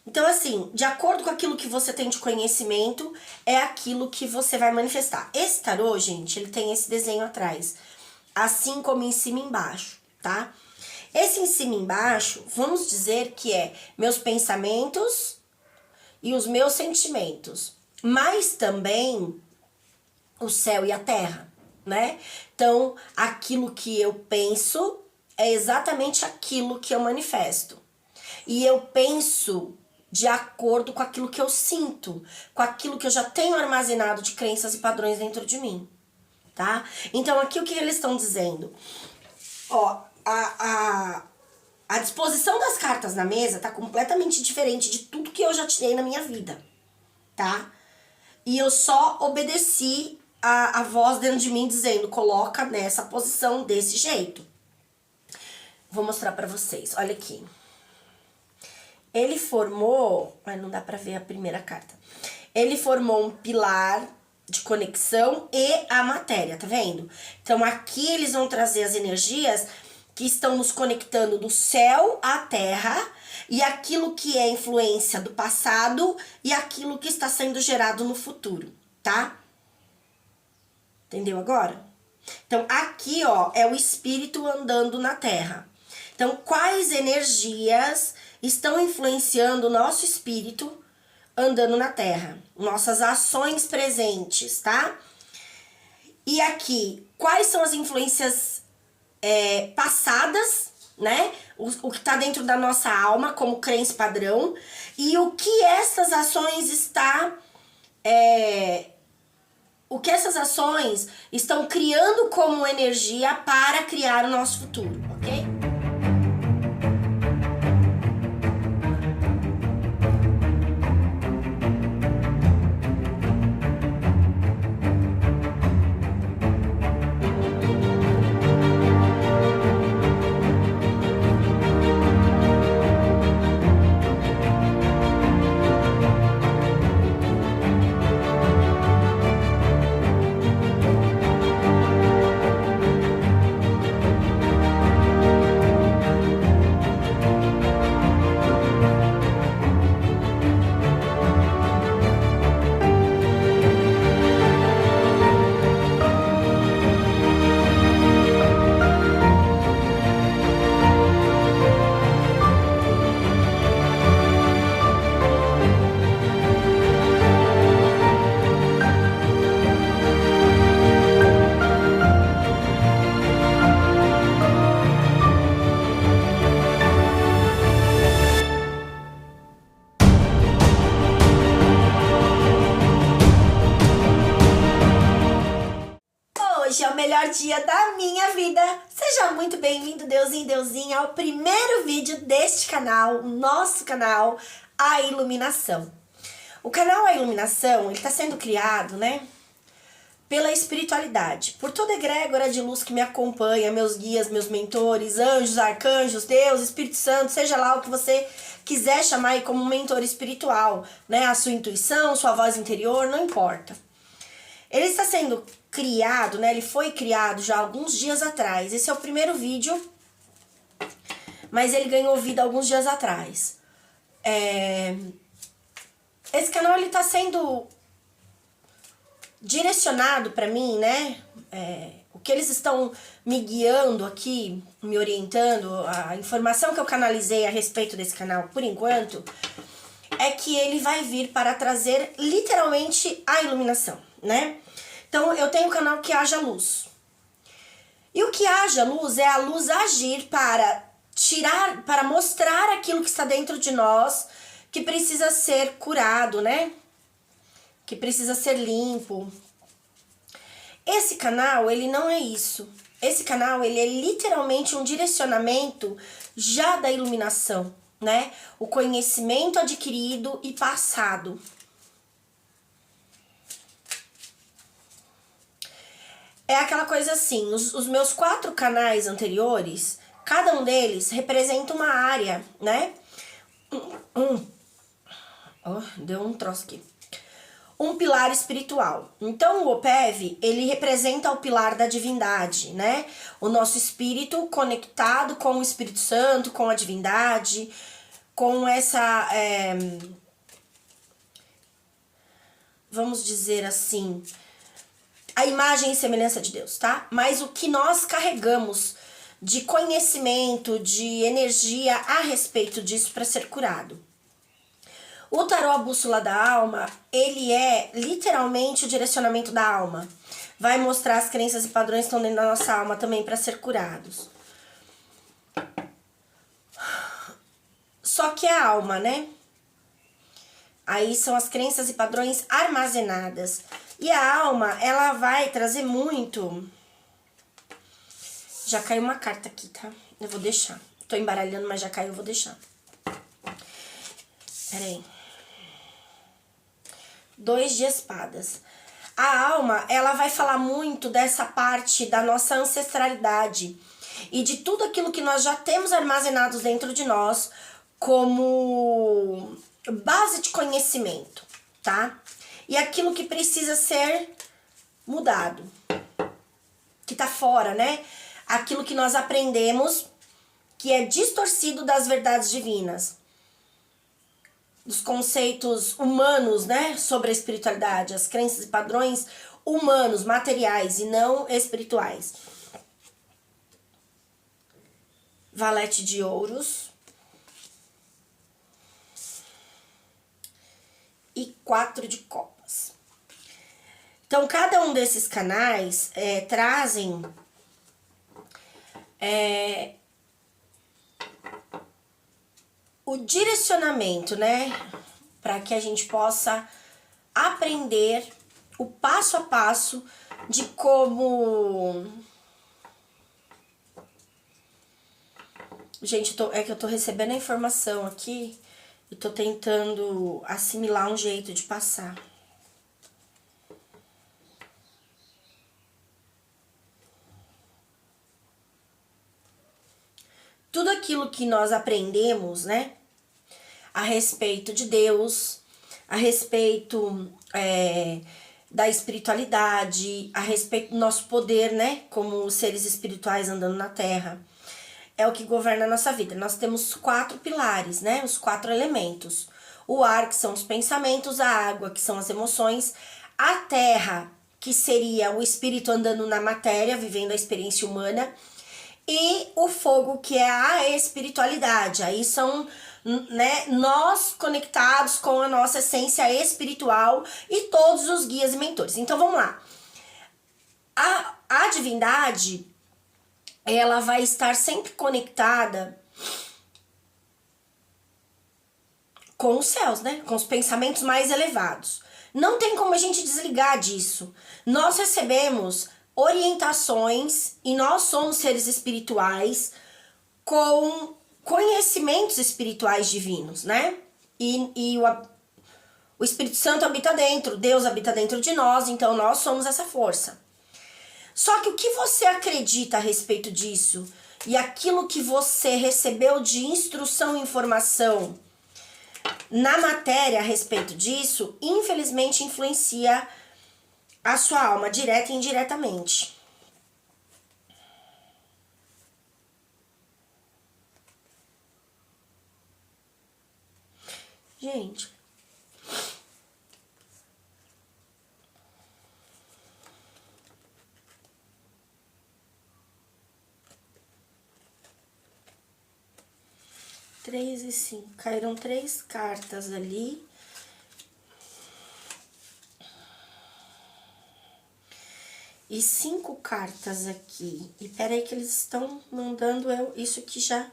Então, assim, de acordo com aquilo que você tem de conhecimento, é aquilo que você vai manifestar. Esse tarô, gente, ele tem esse desenho atrás, assim como em cima e embaixo, tá? Esse em cima e embaixo, vamos dizer que é meus pensamentos e os meus sentimentos, mas também o céu e a terra, né? Então, aquilo que eu penso é exatamente aquilo que eu manifesto. E eu penso de acordo com aquilo que eu sinto, com aquilo que eu já tenho armazenado de crenças e padrões dentro de mim, tá? Então, aqui o que eles estão dizendo? Ó, a disposição das cartas na mesa tá completamente diferente de tudo que eu já tirei na minha vida, tá? E eu só obedeci a voz dentro de mim dizendo, coloca nessa posição desse jeito. Vou mostrar pra vocês, olha aqui. Ele formou, mas não dá pra ver a primeira carta. Ele formou um pilar de conexão e a matéria, tá vendo? Então aqui eles vão trazer as energias que estão nos conectando do céu à terra e aquilo que é influência do passado e aquilo que está sendo gerado no futuro, tá? Entendeu agora? Então aqui, ó, é o espírito andando na terra. Então quais energias estão influenciando o nosso espírito andando na terra? Nossas ações presentes, tá? E aqui, quais são as influências passadas, né? O que tá dentro da nossa alma como crença padrão. E o que essas ações estão criando como energia para criar o nosso futuro, ok? Hoje é o melhor dia da minha vida. Seja muito bem-vindo, deusinho e deusinha, ao primeiro vídeo deste canal, o nosso canal, A Iluminação. O canal A Iluminação, ele está sendo criado, né, pela espiritualidade, por toda egrégora de luz que me acompanha, meus guias, meus mentores, anjos, arcanjos, Deus, Espírito Santo, seja lá o que você quiser chamar aí como mentor espiritual, né, a sua intuição, sua voz interior, não importa. Ele está sendo criado, né? Ele foi criado já há alguns dias atrás. Esse é o primeiro vídeo, mas ele ganhou vida alguns dias atrás. Esse canal, ele está sendo direcionado para mim, né? O que eles estão me guiando aqui, me orientando, a informação que eu canalizei a respeito desse canal, por enquanto, é que ele vai vir para trazer literalmente a iluminação, né? Então, eu tenho um canal que haja luz. E o que haja luz é a luz agir para tirar, para mostrar aquilo que está dentro de nós, que precisa ser curado, né? Que precisa ser limpo. Esse canal, ele não é isso. Esse canal, ele é literalmente um direcionamento já da iluminação, né? O conhecimento adquirido e passado. É aquela coisa assim, os meus 4 canais anteriores, cada um deles representa uma área, né? Deu um troço aqui. Um pilar espiritual. Então, o OPEV, ele representa o pilar da divindade, né? O nosso espírito conectado com o Espírito Santo, com a divindade, com essa, vamos dizer assim, a imagem e semelhança de Deus, tá? Mas o que nós carregamos de conhecimento, de energia a respeito disso para ser curado. O tarô, a bússola da alma, ele é literalmente o direcionamento da alma. Vai mostrar as crenças e padrões que estão dentro da nossa alma também para ser curados. Só que a alma, né? Aí são as crenças e padrões armazenadas. E a alma, ela vai trazer muito... Já caiu uma carta aqui, tá? Eu vou deixar. Tô embaralhando, mas já caiu, eu vou deixar. Pera aí. 2 de espadas. A alma, ela vai falar muito dessa parte da nossa ancestralidade e de tudo aquilo que nós já temos armazenados dentro de nós como base de conhecimento, tá? E aquilo que precisa ser mudado, que tá fora, né? Aquilo que nós aprendemos que é distorcido das verdades divinas, dos conceitos humanos, né, sobre a espiritualidade, as crenças e padrões humanos, materiais e não espirituais. Valete de ouros e 4 de copas. Então, cada um desses canais trazem o direcionamento, né, para que a gente possa aprender o passo a passo de como... Gente, é que eu tô recebendo a informação aqui e tô tentando assimilar um jeito de passar. Tudo aquilo que nós aprendemos, né, a respeito de Deus, a respeito da espiritualidade, a respeito do nosso poder, né, como seres espirituais andando na Terra, é o que governa a nossa vida. Nós temos 4 pilares, né, os 4 elementos. O ar, que são os pensamentos, a água, que são as emoções, a terra, que seria o espírito andando na matéria, vivendo a experiência humana, e o fogo, que é a espiritualidade. Aí são, né, nós conectados com a nossa essência espiritual e todos os guias e mentores. Então vamos lá. A divindade, ela vai estar sempre conectada com os céus, né? Com os pensamentos mais elevados. Não tem como a gente desligar disso. Nós recebemos orientações e nós somos seres espirituais com conhecimentos espirituais divinos, né? E o Espírito Santo habita dentro, Deus habita dentro de nós, então nós somos essa força. Só que o que você acredita a respeito disso e aquilo que você recebeu de instrução e informação na matéria a respeito disso, infelizmente influencia a sua alma, direta e indiretamente. Gente, três e 5. Caíram 3 cartas ali. E 5 cartas aqui. E peraí que eles estão mandando isso aqui já.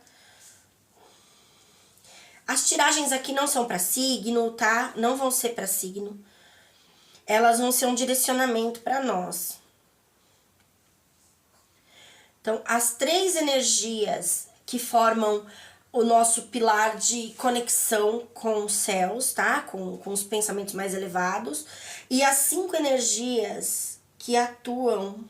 As tiragens aqui não são para signo, tá? Não vão ser para signo. Elas vão ser um direcionamento para nós. Então, as 3 energias que formam o nosso pilar de conexão com os céus, tá? Com os pensamentos mais elevados. E as 5 energias que atuam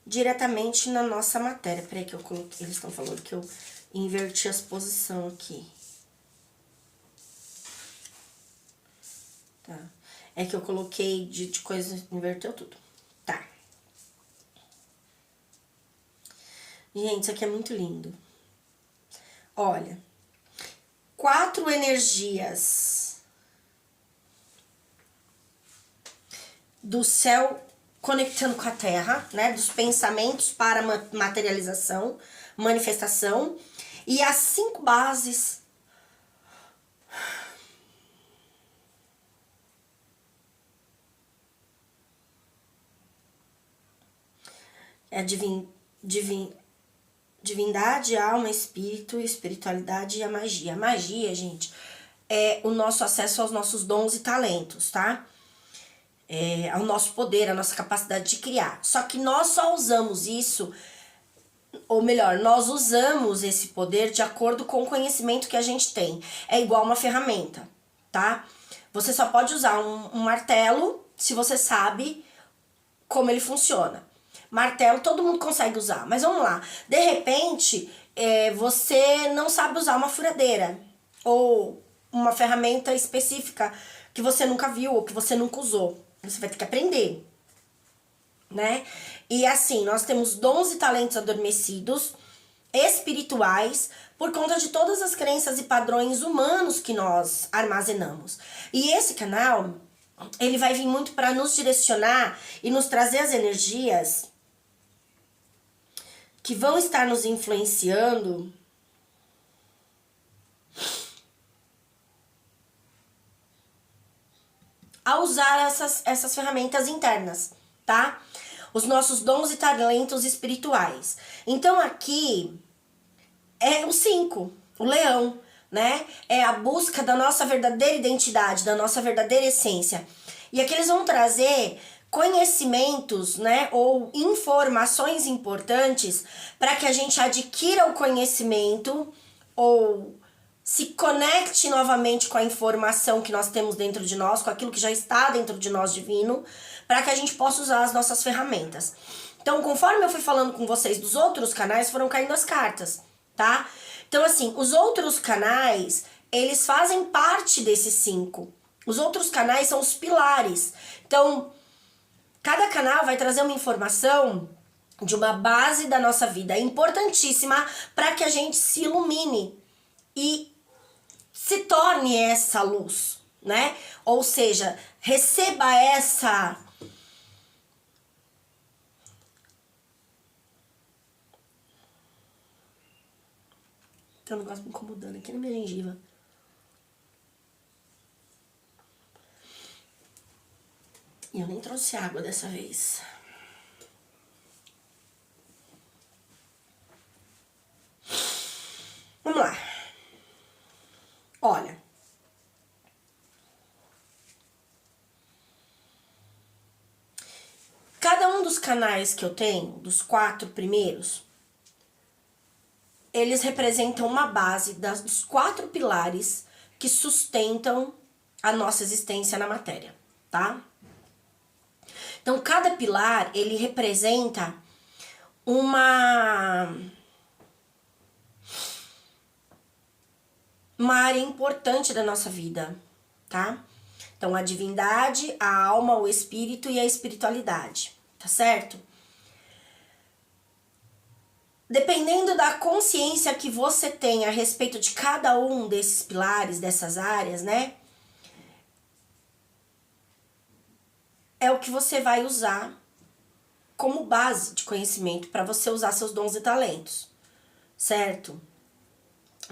diretamente na nossa matéria. Peraí que eu coloquei, eles estão falando que eu inverti as posições aqui. Tá. É que eu coloquei de coisa, inverteu tudo. Tá. Gente, isso aqui é muito lindo. Olha, 4 energias do céu conectando com a Terra, né? Dos pensamentos para materialização, manifestação. E as 5 bases é divindade, alma, espírito, espiritualidade e a magia. A magia, gente, é o nosso acesso aos nossos dons e talentos, tá? Ao nosso poder, à nossa capacidade de criar. Só que nós só usamos isso, ou melhor, nós usamos esse poder de acordo com o conhecimento que a gente tem. É igual uma ferramenta, tá? Você só pode usar um martelo se você sabe como ele funciona. Martelo todo mundo consegue usar, mas vamos lá. De repente, você não sabe usar uma furadeira ou uma ferramenta específica que você nunca viu ou que você nunca usou. Você vai ter que aprender, né? E assim, nós temos dons e talentos adormecidos, espirituais, por conta de todas as crenças e padrões humanos que nós armazenamos. E esse canal, ele vai vir muito para nos direcionar e nos trazer as energias que vão estar nos influenciando a usar essas ferramentas internas, tá? Os nossos dons e talentos espirituais. Então aqui é o 5, o leão, né? É a busca da nossa verdadeira identidade, da nossa verdadeira essência. E aqui eles vão trazer conhecimentos, né, ou informações importantes para que a gente adquira o conhecimento ou se conecte novamente com a informação que nós temos dentro de nós, com aquilo que já está dentro de nós divino, para que a gente possa usar as nossas ferramentas. Então, conforme eu fui falando com vocês dos outros canais, foram caindo as cartas, tá? Então, assim, os outros canais, eles fazem parte desses 5. Os outros canais são os pilares. Então, cada canal vai trazer uma informação de uma base da nossa vida importantíssima para que a gente se ilumine e se torne essa luz, né? Ou seja, receba essa tem um negócio me incomodando aqui na minha gengiva. E eu nem trouxe água dessa vez. Vamos lá. Olha. Cada um dos canais que eu tenho, dos 4 primeiros, eles representam uma base dos 4 pilares que sustentam a nossa existência na matéria, tá? Então, cada pilar, ele representa uma área importante da nossa vida, tá? Então, a divindade, a alma, o espírito e a espiritualidade, tá certo? Dependendo da consciência que você tem a respeito de cada um desses pilares, dessas áreas, né? É o que você vai usar como base de conhecimento para você usar seus dons e talentos, certo?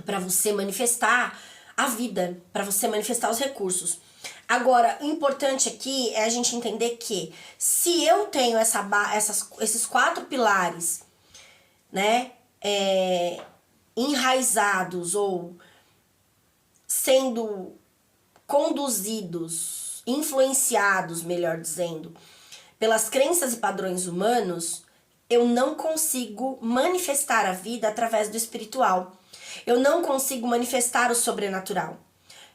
Para você manifestar a vida, para você manifestar os recursos. Agora, o importante aqui é a gente entender que se eu tenho esses 4 pilares, né, enraizados ou sendo conduzidos, influenciados, melhor dizendo, pelas crenças e padrões humanos, eu não consigo manifestar a vida através do espiritual. Eu não consigo manifestar o sobrenatural.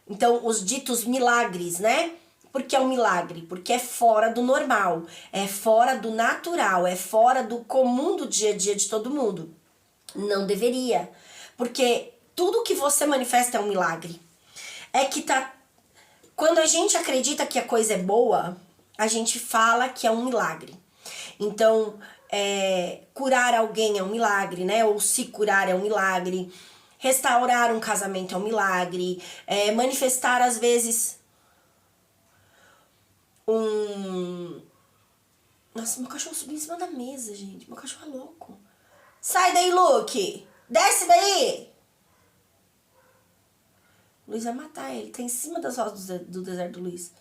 Então, os ditos milagres, né? Por que é um milagre? Porque é fora do normal, é fora do natural, é fora do comum do dia a dia de todo mundo. Não deveria, porque tudo que você manifesta é um milagre. É que quando a gente acredita que a coisa é boa, a gente fala que é um milagre. Então, curar alguém é um milagre, né? Ou se curar é um milagre. Restaurar um casamento é um milagre. Manifestar, às vezes, Nossa, meu cachorro subiu em cima da mesa, gente. Meu cachorro é louco. Sai daí, Luke! Desce daí! Luiz vai matar ele. Tá em cima das rosas do deserto do Luiz.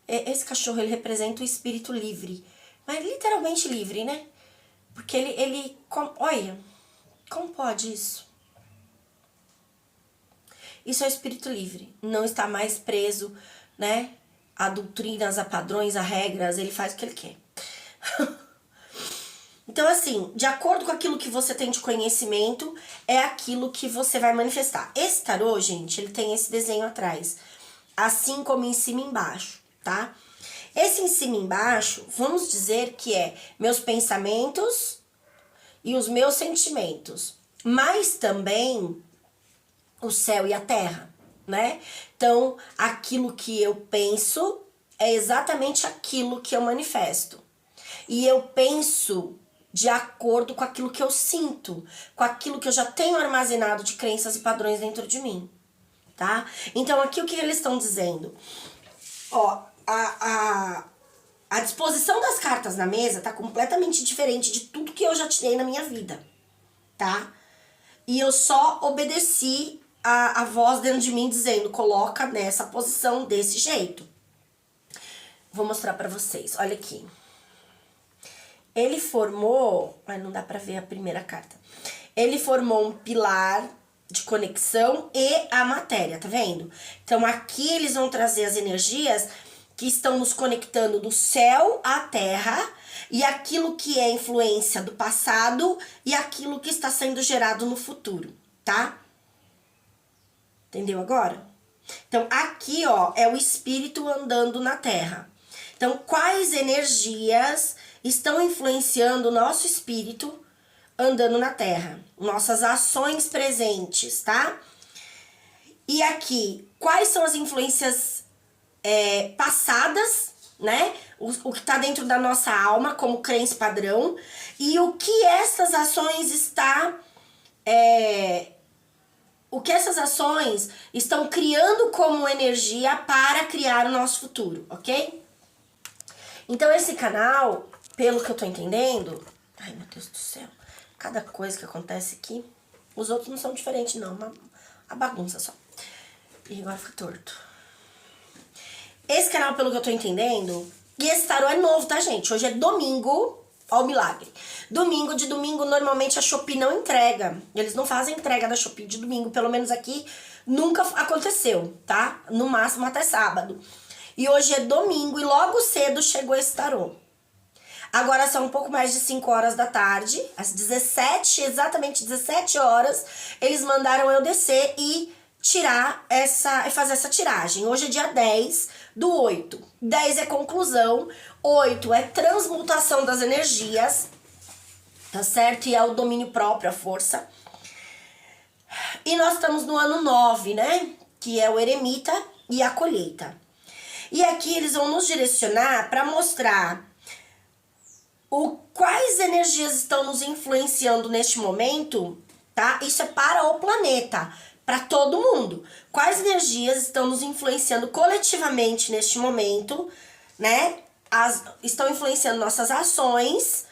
Esse cachorro, ele representa o espírito livre. Mas literalmente livre, né? Porque olha, como pode isso? Isso é o espírito livre. Não está mais preso, né? A doutrinas, a padrões, a regras. Ele faz o que ele quer. Então, assim, de acordo com aquilo que você tem de conhecimento, é aquilo que você vai manifestar. Esse tarô, gente, ele tem esse desenho atrás. Assim como em cima e embaixo, tá? Esse em cima e embaixo, vamos dizer que é meus pensamentos e os meus sentimentos. Mas também o céu e a terra, né? Então, aquilo que eu penso é exatamente aquilo que eu manifesto. E eu penso de acordo com aquilo que eu sinto, com aquilo que eu já tenho armazenado de crenças e padrões dentro de mim, tá? Então, aqui o que eles estão dizendo? Ó, a disposição das cartas na mesa tá completamente diferente de tudo que eu já tirei na minha vida, tá? E eu só obedeci a voz dentro de mim dizendo, coloca nessa posição desse jeito. Vou mostrar pra vocês, olha aqui. Ele formou, mas não dá pra ver a primeira carta. Ele formou um pilar de conexão e a matéria, tá vendo? Então aqui eles vão trazer as energias que estão nos conectando do céu à terra e aquilo que é influência do passado e aquilo que está sendo gerado no futuro, tá? Entendeu agora? Então aqui, ó, é o espírito andando na terra. Então, quais energias estão influenciando o nosso espírito andando na terra? Nossas ações presentes, tá? E aqui, quais são as influências passadas, né? O que tá dentro da nossa alma como crença padrão. E o que essas ações estão criando como energia para criar o nosso futuro, ok? Então, esse canal, pelo que eu tô entendendo... Ai, meu Deus do céu. Cada coisa que acontece aqui... Os outros não são diferentes, não. A bagunça só. E agora fica torto. Esse canal, pelo que eu tô entendendo... E esse tarô é novo, tá, gente? Hoje é domingo. Ó o milagre. De domingo, normalmente a Shopee não entrega. Eles não fazem entrega da Shopee de domingo. Pelo menos aqui, nunca aconteceu, tá? No máximo até sábado. E hoje é domingo e logo cedo chegou esse tarô. Agora são um pouco mais de 5 horas da tarde, às 17, exatamente 17 horas, eles mandaram eu descer e fazer essa tiragem. Hoje é dia 10/8. 10 é conclusão, 8 é transmutação das energias, tá certo? E é o domínio próprio, a força. E nós estamos no ano 9, né? Que é o eremita e a colheita. E aqui eles vão nos direcionar para mostrar quais energias estão nos influenciando neste momento, tá? Isso é para o planeta, para todo mundo. Quais energias estão nos influenciando coletivamente neste momento, né? Estão influenciando nossas ações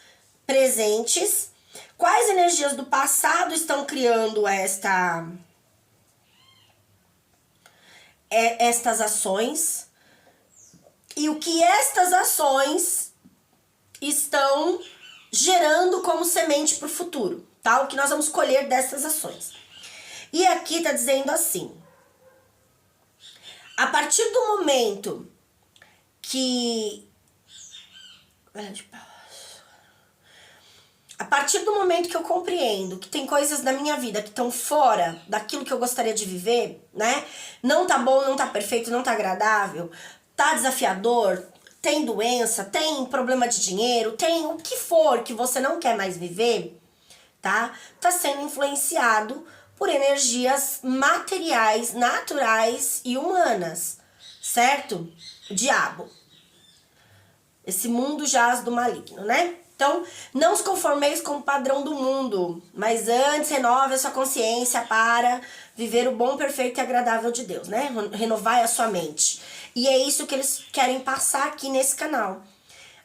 presentes. Quais energias do passado estão criando estas ações? E o que estas ações estão gerando como semente para o futuro, tá? O que nós vamos colher dessas ações. E aqui tá dizendo assim: a partir do momento que... A partir do momento que eu compreendo que tem coisas na minha vida que estão fora daquilo que eu gostaria de viver, né? Não tá bom, não tá perfeito, não tá agradável, tá desafiador, tem doença, tem problema de dinheiro, tem o que for que você não quer mais viver, tá? Tá sendo influenciado por energias materiais, naturais e humanas, certo? O diabo. Esse mundo jaz do maligno, né? Então, não os conformeis com o padrão do mundo, mas antes renove a sua consciência para viver o bom, perfeito e agradável de Deus, né? Renovai a sua mente. E é isso que eles querem passar aqui nesse canal.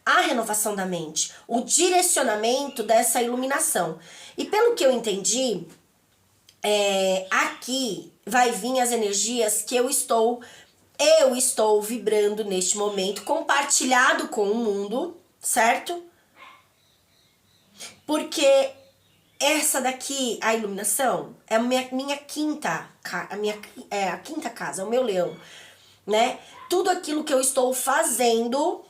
A renovação da mente, o direcionamento dessa iluminação. E pelo que eu entendi, aqui vai vir as energias que eu estou vibrando neste momento, compartilhado com o mundo, certo? Porque essa daqui, a iluminação, é a quinta casa, é o meu leão, né? Tudo aquilo que eu estou fazendo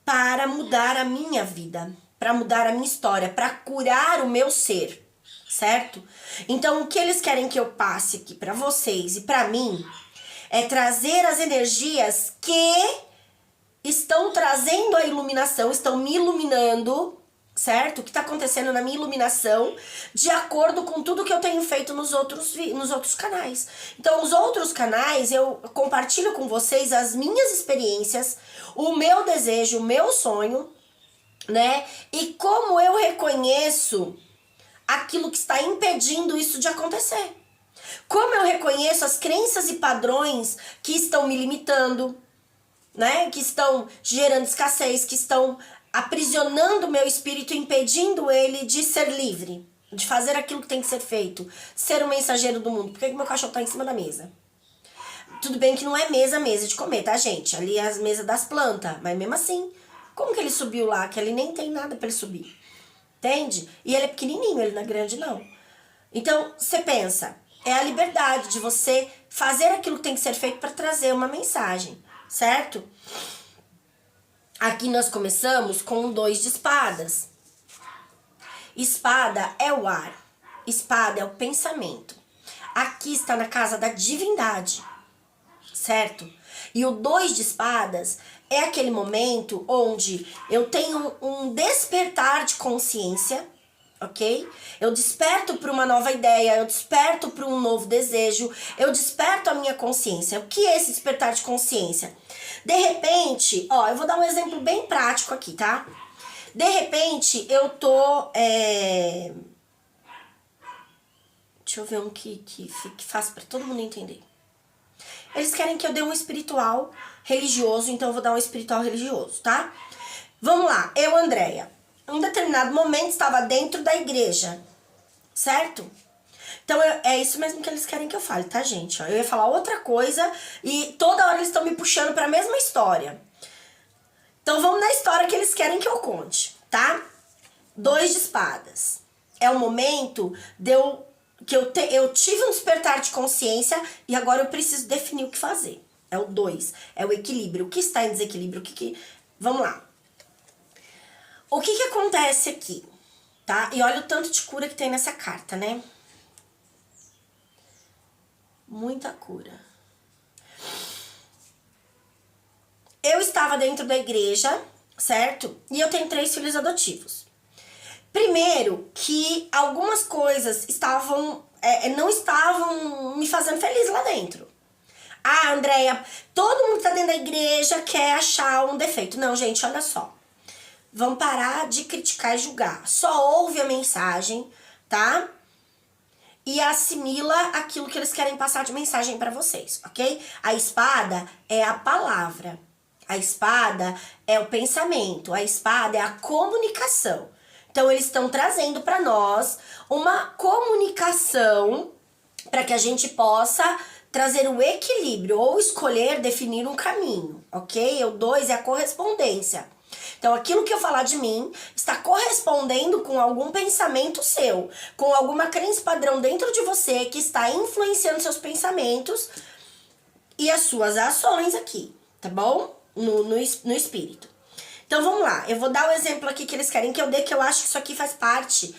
para mudar a minha vida, para mudar a minha história, para curar o meu ser, certo? Então, o que eles querem que eu passe aqui para vocês e para mim é trazer as energias que estão trazendo a iluminação, estão me iluminando, certo? O que está acontecendo na minha iluminação, de acordo com tudo que eu tenho feito nos outros canais. Então, os outros canais, eu compartilho com vocês as minhas experiências, o meu desejo, o meu sonho, né? E como eu reconheço aquilo que está impedindo isso de acontecer. Como eu reconheço as crenças e padrões que estão me limitando, né? Que estão gerando escassez, que estão aprisionando o meu espírito, impedindo ele de ser livre, de fazer aquilo que tem que ser feito, ser um mensageiro do mundo. Por que meu cachorro tá em cima da mesa? Tudo bem que não é mesa de comer, tá, gente? Ali é as mesas das plantas, mas mesmo assim, como que ele subiu lá? Que ali nem tem nada pra ele subir, entende? E ele é pequenininho, ele não é grande não. Então, você pensa, é a liberdade de você fazer aquilo que tem que ser feito para trazer uma mensagem, certo? Aqui nós começamos com um 2 de espadas. Espada é o ar. Espada é o pensamento. Aqui está na casa da divindade, certo? E o 2 de espadas é aquele momento onde eu tenho um despertar de consciência, ok? Eu desperto para uma nova ideia, eu desperto para um novo desejo, eu desperto a minha consciência. O que é esse despertar de consciência? De repente, ó, eu vou dar um exemplo bem prático aqui, tá? De repente, eu tô... Deixa eu ver um que faça para todo mundo entender. Eles querem que eu dê um espiritual religioso, então eu vou dar um espiritual religioso, tá? Vamos lá, eu, Andréia, em um determinado momento estava dentro da igreja, certo? Então é isso mesmo que eles querem que eu fale, tá, gente? Eu ia falar outra coisa e toda hora eles estão me puxando para a mesma história. Então vamos na história que eles querem que eu conte, tá? 2 de espadas. É o momento que eu tive um despertar de consciência e agora eu preciso definir o que fazer. É o 2, é o equilíbrio. O que está em desequilíbrio? Vamos lá. O que acontece aqui, tá? E olha o tanto de cura que tem nessa carta, né? Muita cura. Eu estava dentro da igreja, certo? E eu tenho 3 filhos adotivos. Primeiro, que algumas coisas não estavam me fazendo feliz lá dentro. Ah, Andréia, todo mundo que tá dentro da igreja quer achar um defeito. Não, gente, olha só. Vamos parar de criticar e julgar. Só ouve a mensagem, tá? E assimila aquilo que eles querem passar de mensagem pra vocês, ok? A espada é a palavra. A espada é o pensamento. A espada é a comunicação. Então, eles estão trazendo para nós uma comunicação para que a gente possa trazer o equilíbrio ou escolher definir um caminho, ok? O 2 é a correspondência. Então, aquilo que eu falar de mim está correspondendo com algum pensamento seu, com alguma crença padrão dentro de você que está influenciando seus pensamentos e as suas ações aqui, tá bom? No espírito. Então, vamos lá. Eu vou dar o exemplo aqui que eles querem que eu dê, que eu acho que isso aqui faz parte...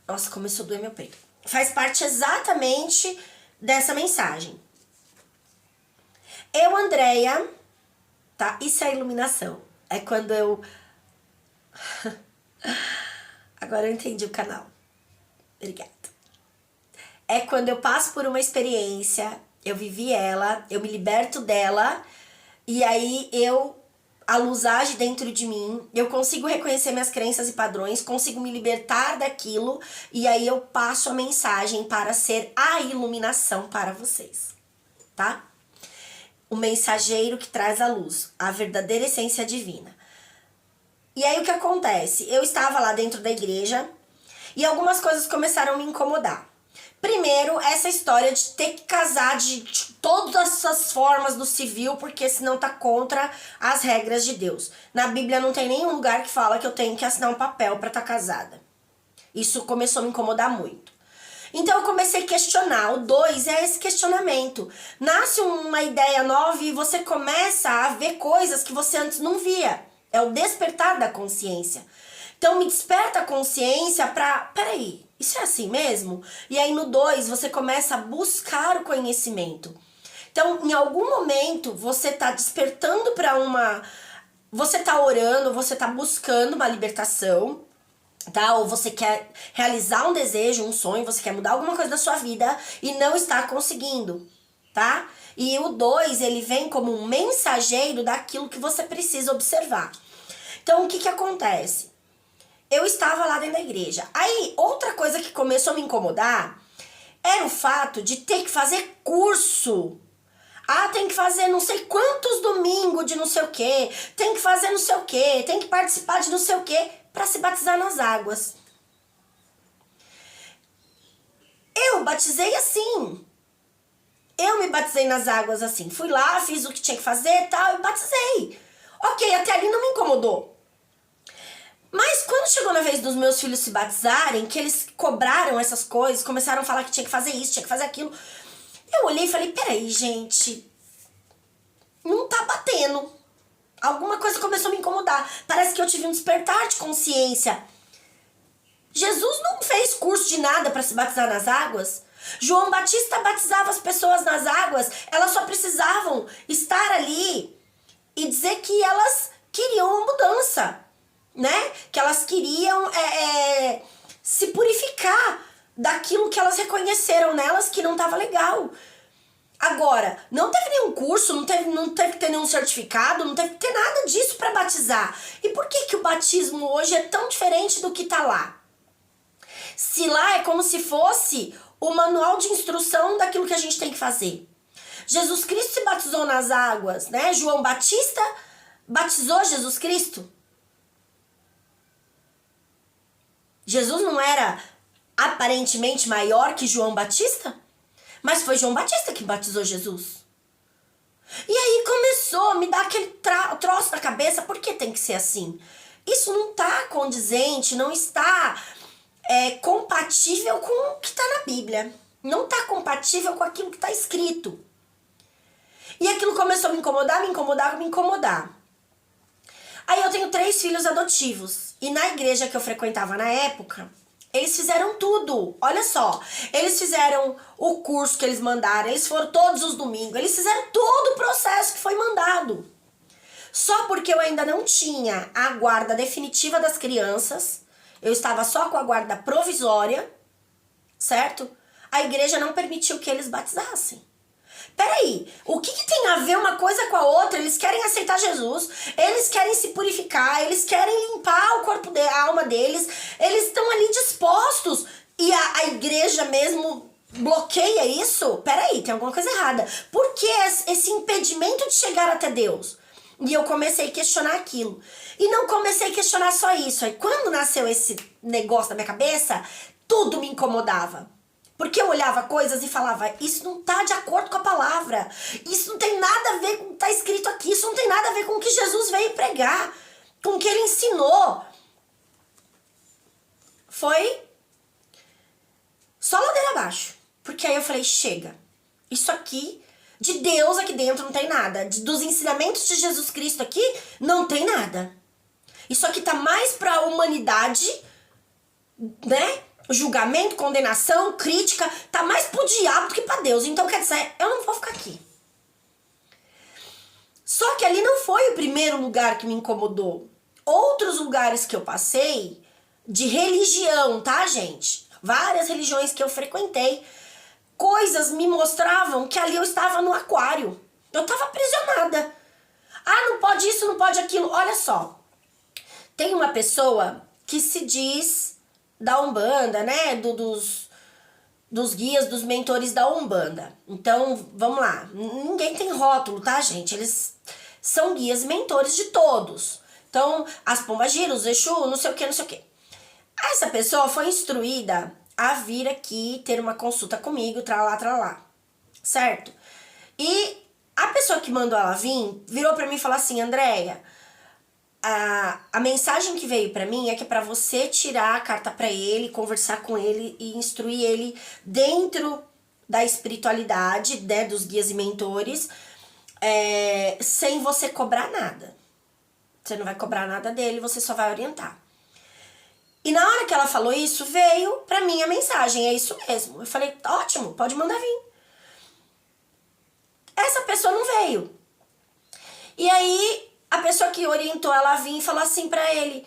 Nossa, começou a doer meu peito. Faz parte exatamente dessa mensagem. Eu, Andréia, tá? Isso é iluminação. É quando eu... Agora eu entendi o canal. Obrigada. É quando eu passo por uma experiência, eu vivi ela, eu me liberto dela, e aí eu a luz age dentro de mim, eu consigo reconhecer minhas crenças e padrões, consigo me libertar daquilo, e aí eu passo a mensagem para ser a iluminação para vocês, tá? O mensageiro que traz a luz, a verdadeira essência divina. E aí o que acontece? Eu estava lá dentro da igreja e algumas coisas começaram a me incomodar. Primeiro, essa história de ter que casar de todas as formas do civil, porque senão tá contra as regras de Deus. Na Bíblia não tem nenhum lugar que fala que eu tenho que assinar um papel pra estar casada. Isso começou a me incomodar muito. Então eu comecei a questionar. O 2 é esse questionamento. Nasce uma ideia nova e você começa a ver coisas que você antes não via. É o despertar da consciência. Então me desperta a consciência pra... Peraí, isso é assim mesmo? E aí no 2 você começa a buscar o conhecimento. Então em algum momento você tá despertando pra uma... Você tá orando, você tá buscando uma libertação, tá? Ou você quer realizar um desejo, um sonho, você quer mudar alguma coisa da sua vida e não está conseguindo, tá? E o 2, ele vem como um mensageiro daquilo que você precisa observar. Então, o que que acontece? Eu estava lá dentro da igreja. Aí, outra coisa que começou a me incomodar era o fato de ter que fazer curso. Ah, tem que fazer não sei quantos domingos de não sei o quê, tem que fazer não sei o quê, tem que participar de não sei o quê para se batizar nas águas. Eu batizei assim. Eu me batizei nas águas assim. Fui lá, fiz o que tinha que fazer e tal, e batizei. Ok, até ali não me incomodou. Mas quando chegou na vez dos meus filhos se batizarem, que eles cobraram essas coisas, começaram a falar que tinha que fazer isso, tinha que fazer aquilo, eu olhei e falei, peraí, gente, não tá batendo. Alguma coisa começou a me incomodar. Parece que eu tive um despertar de consciência. Jesus não fez curso de nada para se batizar nas águas. João Batista batizava as pessoas nas águas, elas só precisavam estar ali e dizer que elas queriam uma mudança, né? Que elas queriam se purificar daquilo que elas reconheceram nelas que não estava legal. Agora, não teve nenhum curso, não teve que ter nenhum certificado, não teve que ter nada disso para batizar. E por que que o batismo hoje é tão diferente do que tá lá? Se lá é como se fosse o manual de instrução daquilo que a gente tem que fazer. Jesus Cristo se batizou nas águas, né? João Batista batizou Jesus Cristo. Jesus não era aparentemente maior que João Batista, mas foi João Batista que batizou Jesus. E aí começou a me dar aquele troço na cabeça, por que tem que ser assim? Isso não está condizente, não está compatível com o que está na Bíblia. Não está compatível com aquilo que está escrito. E aquilo começou a me incomodar, me incomodar, me incomodar. Aí eu tenho 3 filhos adotivos. E na igreja que eu frequentava na época, eles fizeram tudo. Olha só, eles fizeram o curso que eles mandaram, eles foram todos os domingos, eles fizeram todo o processo que foi mandado. Só porque eu ainda não tinha a guarda definitiva das crianças, eu estava só com a guarda provisória, certo? A igreja não permitiu que eles batizassem. Peraí, o que tem a ver uma coisa com a outra? Eles querem aceitar Jesus, eles querem se purificar, eles querem limpar o corpo, a alma deles, eles estão ali dispostos e a igreja mesmo bloqueia isso? Peraí, tem alguma coisa errada. Por que esse impedimento de chegar até Deus? E eu comecei a questionar aquilo. E não comecei a questionar só isso. Aí quando nasceu esse negócio na minha cabeça, tudo me incomodava. Porque eu olhava coisas e falava, isso não tá de acordo com a palavra. Isso não tem nada a ver com o que tá escrito aqui. Isso não tem nada a ver com o que Jesus veio pregar. Com o que ele ensinou. Foi só ladeira abaixo. Porque aí eu falei, chega. Isso aqui, de Deus aqui dentro não tem nada. Dos ensinamentos de Jesus Cristo aqui, não tem nada. Isso aqui tá mais pra humanidade, né? Julgamento, condenação, crítica, tá mais pro diabo do que pra Deus. Então, quer dizer, eu não vou ficar aqui. Só que ali não foi o primeiro lugar que me incomodou. Outros lugares que eu passei, de religião, tá, gente? Várias religiões que eu frequentei, coisas me mostravam que ali eu estava no aquário. Eu tava aprisionada. Ah, não pode isso, não pode aquilo. Olha só, tem uma pessoa que se diz da Umbanda, né? Dos guias, dos mentores da Umbanda. Então, vamos lá. Ninguém tem rótulo, tá, gente? Eles são guias e mentores de todos. Então, as pombagiras, os Exu, não sei o que, não sei o que. Essa pessoa foi instruída a vir aqui ter uma consulta comigo, tralá, tralá. Certo? E a pessoa que mandou ela vir, virou pra mim e falou assim, Andréia, a mensagem que veio pra mim é que é pra você tirar a carta pra ele, conversar com ele e instruir ele dentro da espiritualidade, né, dos guias e mentores, sem você cobrar nada. Você não vai cobrar nada dele, você só vai orientar. E na hora que ela falou isso, veio pra mim a mensagem, é isso mesmo. Eu falei, ótimo, pode mandar vir. Essa pessoa não veio. E aí, a pessoa que orientou ela a vir e falou assim pra ele,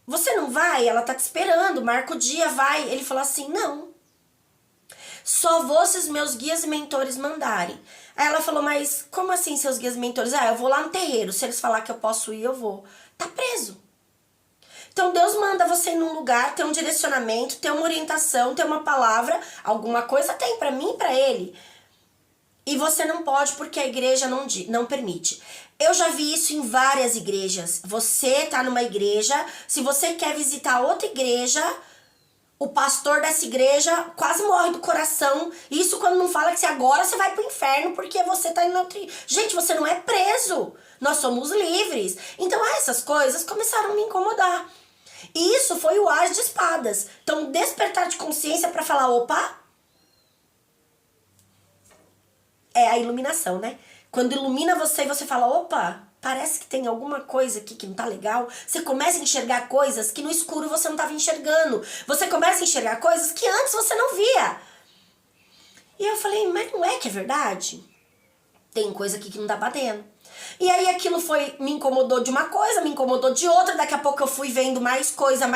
você não vai? Ela tá te esperando, marca o dia, vai. Ele falou assim, não. Só vou se os meus guias e mentores mandarem. Aí ela falou, mas como assim seus guias e mentores? Ah, eu vou lá no terreiro, se eles falar que eu posso ir, eu vou. Tá preso. Então Deus manda você ir num lugar, ter um direcionamento, ter uma orientação, ter uma palavra, alguma coisa tem pra mim e pra ele. E você não pode porque a igreja não permite. Eu já vi isso em várias igrejas. Você tá numa igreja, se você quer visitar outra igreja, o pastor dessa igreja quase morre do coração. Isso quando não fala que agora você vai pro inferno porque você tá indo outra... Gente, você não é preso. Nós somos livres. Então essas coisas começaram a me incomodar. E isso foi o As de Espadas. Então despertar de consciência pra falar, opa... É a iluminação, né? Quando ilumina você e você fala, opa, parece que tem alguma coisa aqui que não tá legal. Você começa a enxergar coisas que no escuro você não estava enxergando. Você começa a enxergar coisas que antes você não via. E eu falei, mas não é que é verdade? Tem coisa aqui que não tá batendo. E aí aquilo me incomodou de uma coisa, me incomodou de outra. Daqui a pouco eu fui vendo mais coisa.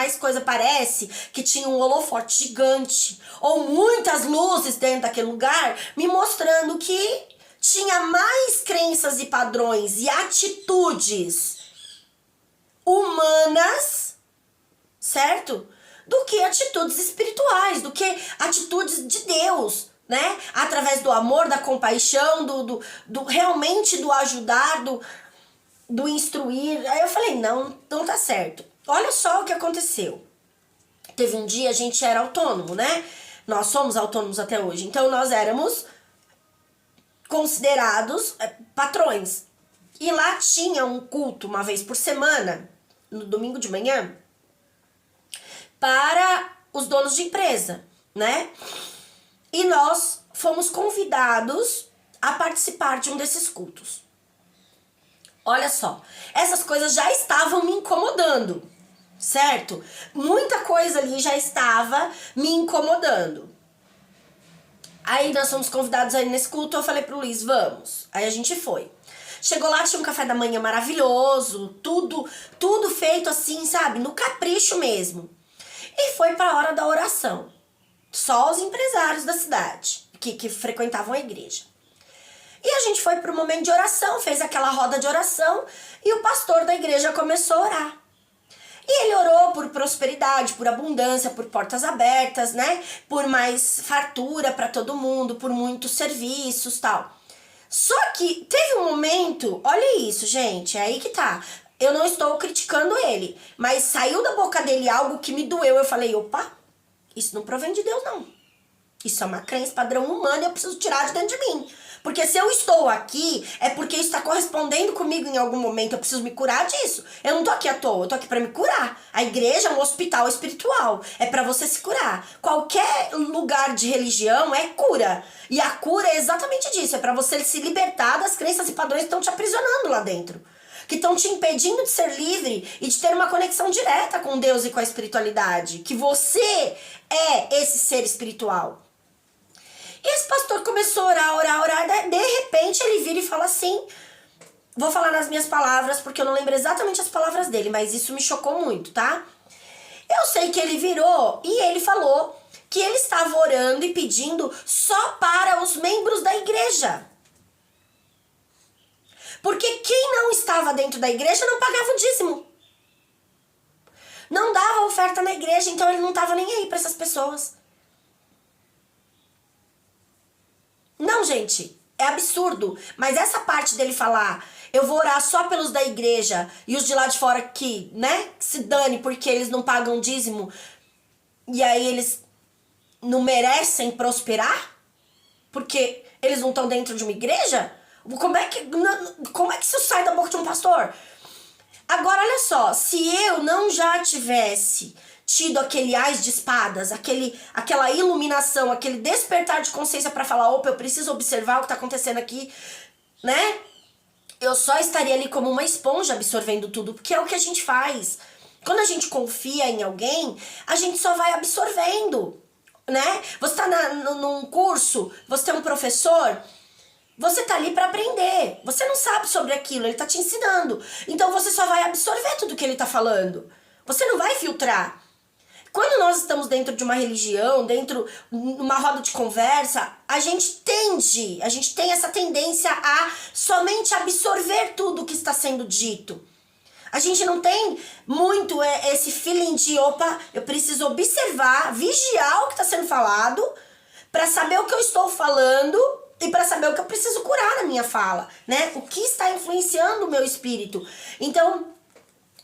Parece que tinha um holofote gigante ou muitas luzes dentro daquele lugar, me mostrando que tinha mais crenças e padrões e atitudes humanas, certo? Do que atitudes espirituais, do que atitudes de Deus. Né? Através do amor, da compaixão, do realmente do ajudar, do instruir. Aí eu falei, não tá certo. Olha só o que aconteceu. Teve um dia, a gente era autônomo, né? Nós somos autônomos até hoje. Então nós éramos considerados patrões. E lá tinha um culto uma vez por semana, no domingo de manhã, para os donos de empresa, né? E nós fomos convidados a participar de um desses cultos. Olha só, essas coisas já estavam me incomodando, certo? Muita coisa ali já estava me incomodando. Aí nós fomos convidados aí nesse culto, eu falei pro Luiz, vamos. Aí a gente foi. Chegou lá, tinha um café da manhã maravilhoso, tudo feito assim, sabe? No capricho mesmo. E foi pra hora da oração. Só os empresários da cidade que frequentavam a igreja. E a gente foi para o momento de oração, fez aquela roda de oração e o pastor da igreja começou a orar. E ele orou por prosperidade, por abundância, por portas abertas, né? Por mais fartura para todo mundo, por muitos serviços, tal. Só que teve um momento, olha isso, gente, é aí que tá. Eu não estou criticando ele, mas saiu da boca dele algo que me doeu. Eu falei, opa, isso não provém de Deus, não. Isso é uma crença padrão humano e eu preciso tirar de dentro de mim. Porque se eu estou aqui, é porque isso está correspondendo comigo em algum momento. Eu preciso me curar disso. Eu não tô aqui à toa, eu tô aqui para me curar. A igreja é um hospital espiritual. É para você se curar. Qualquer lugar de religião é cura. E a cura é exatamente disso. É para você se libertar das crenças e padrões que estão te aprisionando lá dentro. Que estão te impedindo de ser livre e de ter uma conexão direta com Deus e com a espiritualidade. Que você é esse ser espiritual. E esse pastor começou a orar. De repente ele vira e fala assim... Vou falar nas minhas palavras, porque eu não lembro exatamente as palavras dele, mas isso me chocou muito, tá? Eu sei que ele virou e ele falou que ele estava orando e pedindo só para os membros da igreja. Porque quem não estava dentro da igreja não pagava o dízimo. Não dava oferta na igreja, então ele não estava nem aí para essas pessoas. Não, gente, é absurdo. Mas essa parte dele falar, eu vou orar só pelos da igreja e os de lá de fora que, né, se dane porque eles não pagam dízimo e aí eles não merecem prosperar? Porque eles não estão dentro de uma igreja? Como é que isso sai da boca de um pastor? Agora, olha só, se eu não já tivesse tido aquele ás de espadas, aquela iluminação, aquele despertar de consciência para falar, opa, eu preciso observar o que tá acontecendo aqui, né? Eu só estaria ali como uma esponja absorvendo tudo, porque é o que a gente faz. Quando a gente confia em alguém, a gente só vai absorvendo, né? Você tá num curso, você tem um professor, você tá ali para aprender. Você não sabe sobre aquilo, ele tá te ensinando. Então você só vai absorver tudo que ele tá falando. Você não vai filtrar. Quando nós estamos dentro de uma religião, dentro de uma roda de conversa, a gente tem essa tendência a somente absorver tudo que está sendo dito. A gente não tem muito esse feeling de, opa, eu preciso observar, vigiar o que está sendo falado, para saber o que eu estou falando e para saber o que eu preciso curar na minha fala, né? O que está influenciando o meu espírito. Então,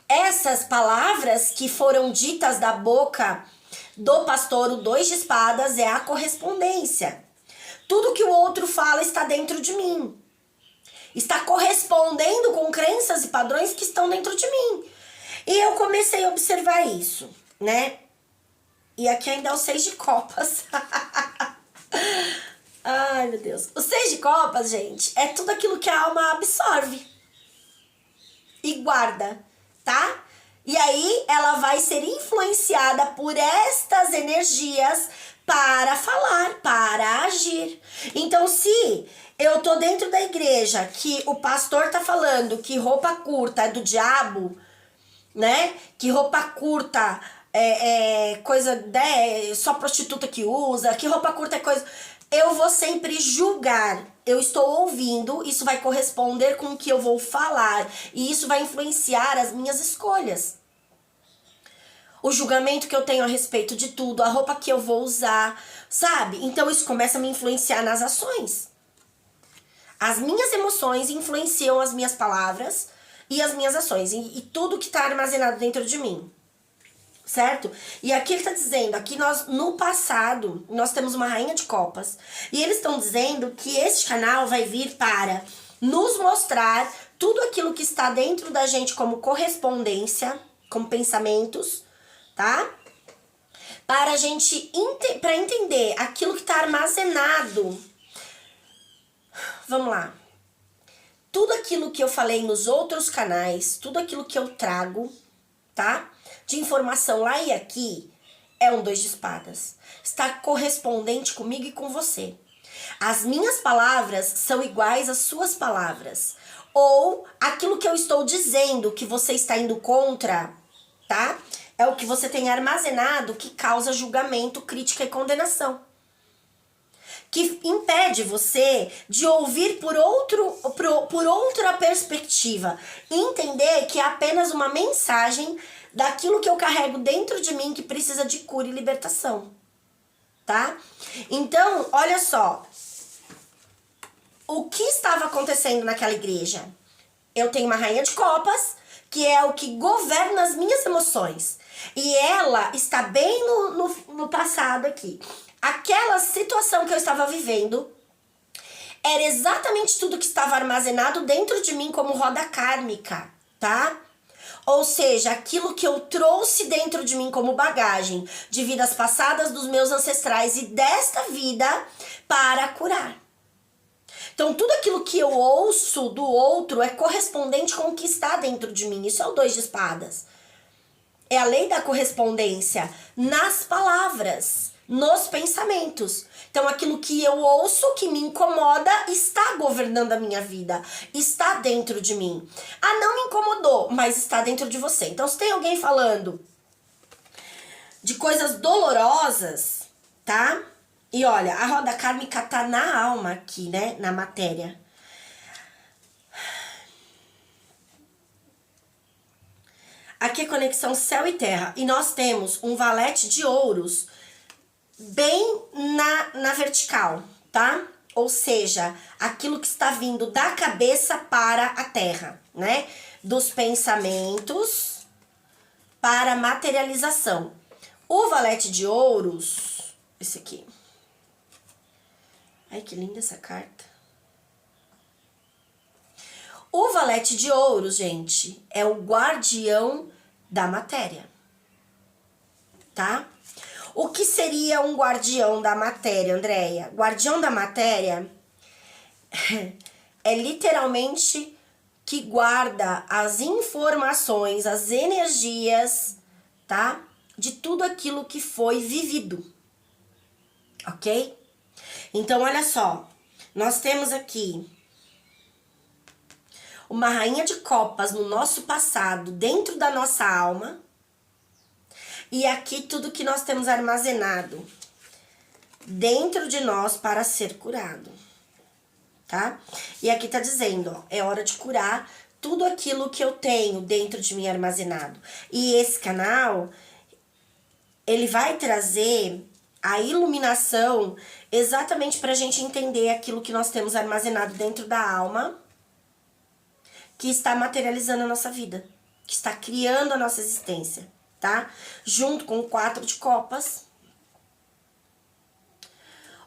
essas palavras que foram ditas da boca do pastor, o dois de espadas, é a correspondência. Tudo que o outro fala está dentro de mim. Está correspondendo com crenças e padrões que estão dentro de mim. E eu comecei a observar isso, né? E aqui ainda é o 6 de copas. Ai, meu Deus. O 6 de copas, gente, é tudo aquilo que a alma absorve e guarda, tá? E aí ela vai ser influenciada por estas energias para falar, para agir. Então, se eu tô dentro da igreja que o pastor tá falando que roupa curta é do diabo, né? Que roupa curta é coisa, né? Só prostituta que usa, que roupa curta é coisa... Eu vou sempre julgar. Eu estou ouvindo, isso vai corresponder com o que eu vou falar. E isso vai influenciar as minhas escolhas. O julgamento que eu tenho a respeito de tudo, a roupa que eu vou usar, sabe? Então isso começa a me influenciar nas ações. As minhas emoções influenciam as minhas palavras e as minhas ações. E tudo que está armazenado dentro de mim. Certo? E aqui ele está dizendo, aqui nós, no passado, nós temos uma rainha de copas. E eles estão dizendo que este canal vai vir para nos mostrar tudo aquilo que está dentro da gente como correspondência, como pensamentos, tá? Para a gente, para entender aquilo que está armazenado. Vamos lá. Tudo aquilo que eu falei nos outros canais, tudo aquilo que eu trago, tá? De informação lá e aqui, é um 2 de espadas. Está correspondente comigo e com você. As minhas palavras são iguais às suas palavras. Ou aquilo que eu estou dizendo que você está indo contra, tá? É o que você tem armazenado que causa julgamento, crítica e condenação. Que impede você de ouvir por outra perspectiva. Entender que é apenas uma mensagem daquilo que eu carrego dentro de mim que precisa de cura e libertação, tá? Então, olha só. O que estava acontecendo naquela igreja? Eu tenho uma rainha de copas, que é o que governa as minhas emoções. E ela está bem no passado aqui. Aquela situação que eu estava vivendo era exatamente tudo que estava armazenado dentro de mim como roda kármica, tá? Ou seja, aquilo que eu trouxe dentro de mim como bagagem de vidas passadas dos meus ancestrais e desta vida para curar. Então, tudo aquilo que eu ouço do outro é correspondente com o que está dentro de mim. Isso é o 2 de espadas. É a lei da correspondência nas palavras, nos pensamentos. Então, aquilo que eu ouço, que me incomoda, está governando a minha vida. Está dentro de mim. Ah, não me incomodou, mas está dentro de você. Então, se tem alguém falando de coisas dolorosas, tá? E olha, a roda kármica tá na alma aqui, né? Na matéria. Aqui é conexão céu e terra. E nós temos um valete de ouros bem na vertical, tá? Ou seja, aquilo que está vindo da cabeça para a terra, né? Dos pensamentos para a materialização. O valete de ouros, esse aqui. Ai, que linda essa carta. O valete de ouros, gente, é o guardião da matéria, tá? O que seria um guardião da matéria, Andréia? Guardião da matéria é literalmente que guarda as informações, as energias, tá? De tudo aquilo que foi vivido, ok? Então, olha só, nós temos aqui uma rainha de copas no nosso passado, dentro da nossa alma. E aqui tudo que nós temos armazenado dentro de nós para ser curado, tá? E aqui tá dizendo, ó, é hora de curar tudo aquilo que eu tenho dentro de mim armazenado. E esse canal, ele vai trazer a iluminação exatamente pra gente entender aquilo que nós temos armazenado dentro da alma, que está materializando a nossa vida, que está criando a nossa existência, tá? Junto com o 4 de copas.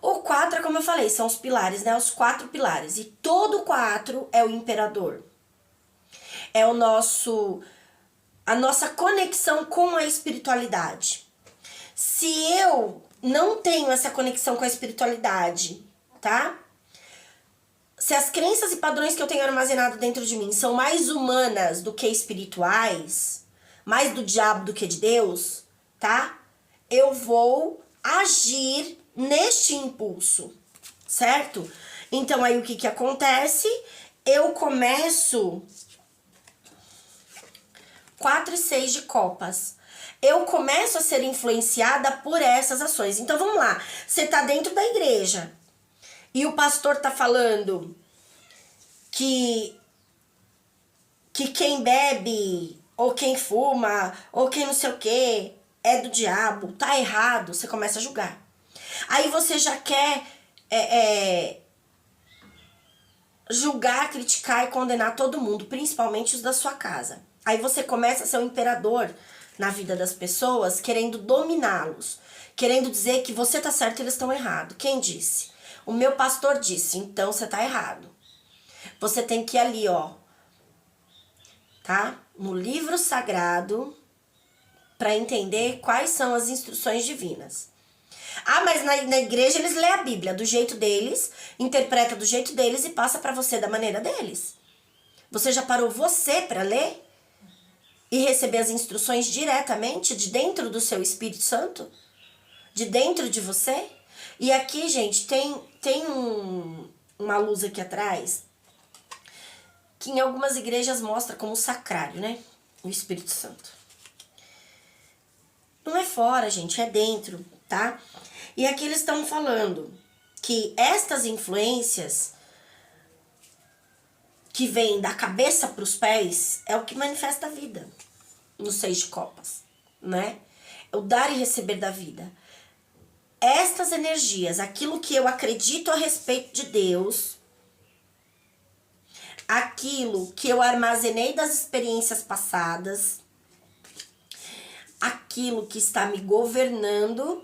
O 4, como eu falei, são os pilares, né? Os 4 pilares. E todo 4 é o imperador. É a nossa conexão com a espiritualidade. Se eu não tenho essa conexão com a espiritualidade, tá? Se as crenças e padrões que eu tenho armazenado dentro de mim são mais humanas do que espirituais, mais do diabo do que de Deus, tá? Eu vou agir neste impulso, certo? Então aí o que acontece? Eu começo 4 e 6 de copas. Eu começo a ser influenciada por essas ações. Então vamos lá, você tá dentro da igreja e o pastor tá falando que quem bebe, ou quem fuma, ou quem não sei o que, é do diabo, tá errado, você começa a julgar. Aí você já quer julgar, criticar e condenar todo mundo, principalmente os da sua casa. Aí você começa a ser um imperador na vida das pessoas, querendo dominá-los, querendo dizer que você tá certo e eles estão errados. Quem disse? O meu pastor disse, então você tá errado. Você tem que ir ali, ó, tá? No livro sagrado, para entender quais são as instruções divinas. Ah, mas na igreja eles lêem a Bíblia do jeito deles, interpreta do jeito deles e passa para você da maneira deles. Você já parou você para ler e receber as instruções diretamente de dentro do seu Espírito Santo? De dentro de você? E aqui, gente, tem uma luz aqui atrás que em algumas igrejas mostra como sacrário, né? O Espírito Santo. Não é fora, gente, é dentro, tá? E aqui eles estão falando que estas influências que vêm da cabeça para os pés é o que manifesta a vida no 6 de copas, né? É o dar e receber da vida. Estas energias, aquilo que eu acredito a respeito de Deus, aquilo que eu armazenei das experiências passadas, aquilo que está me governando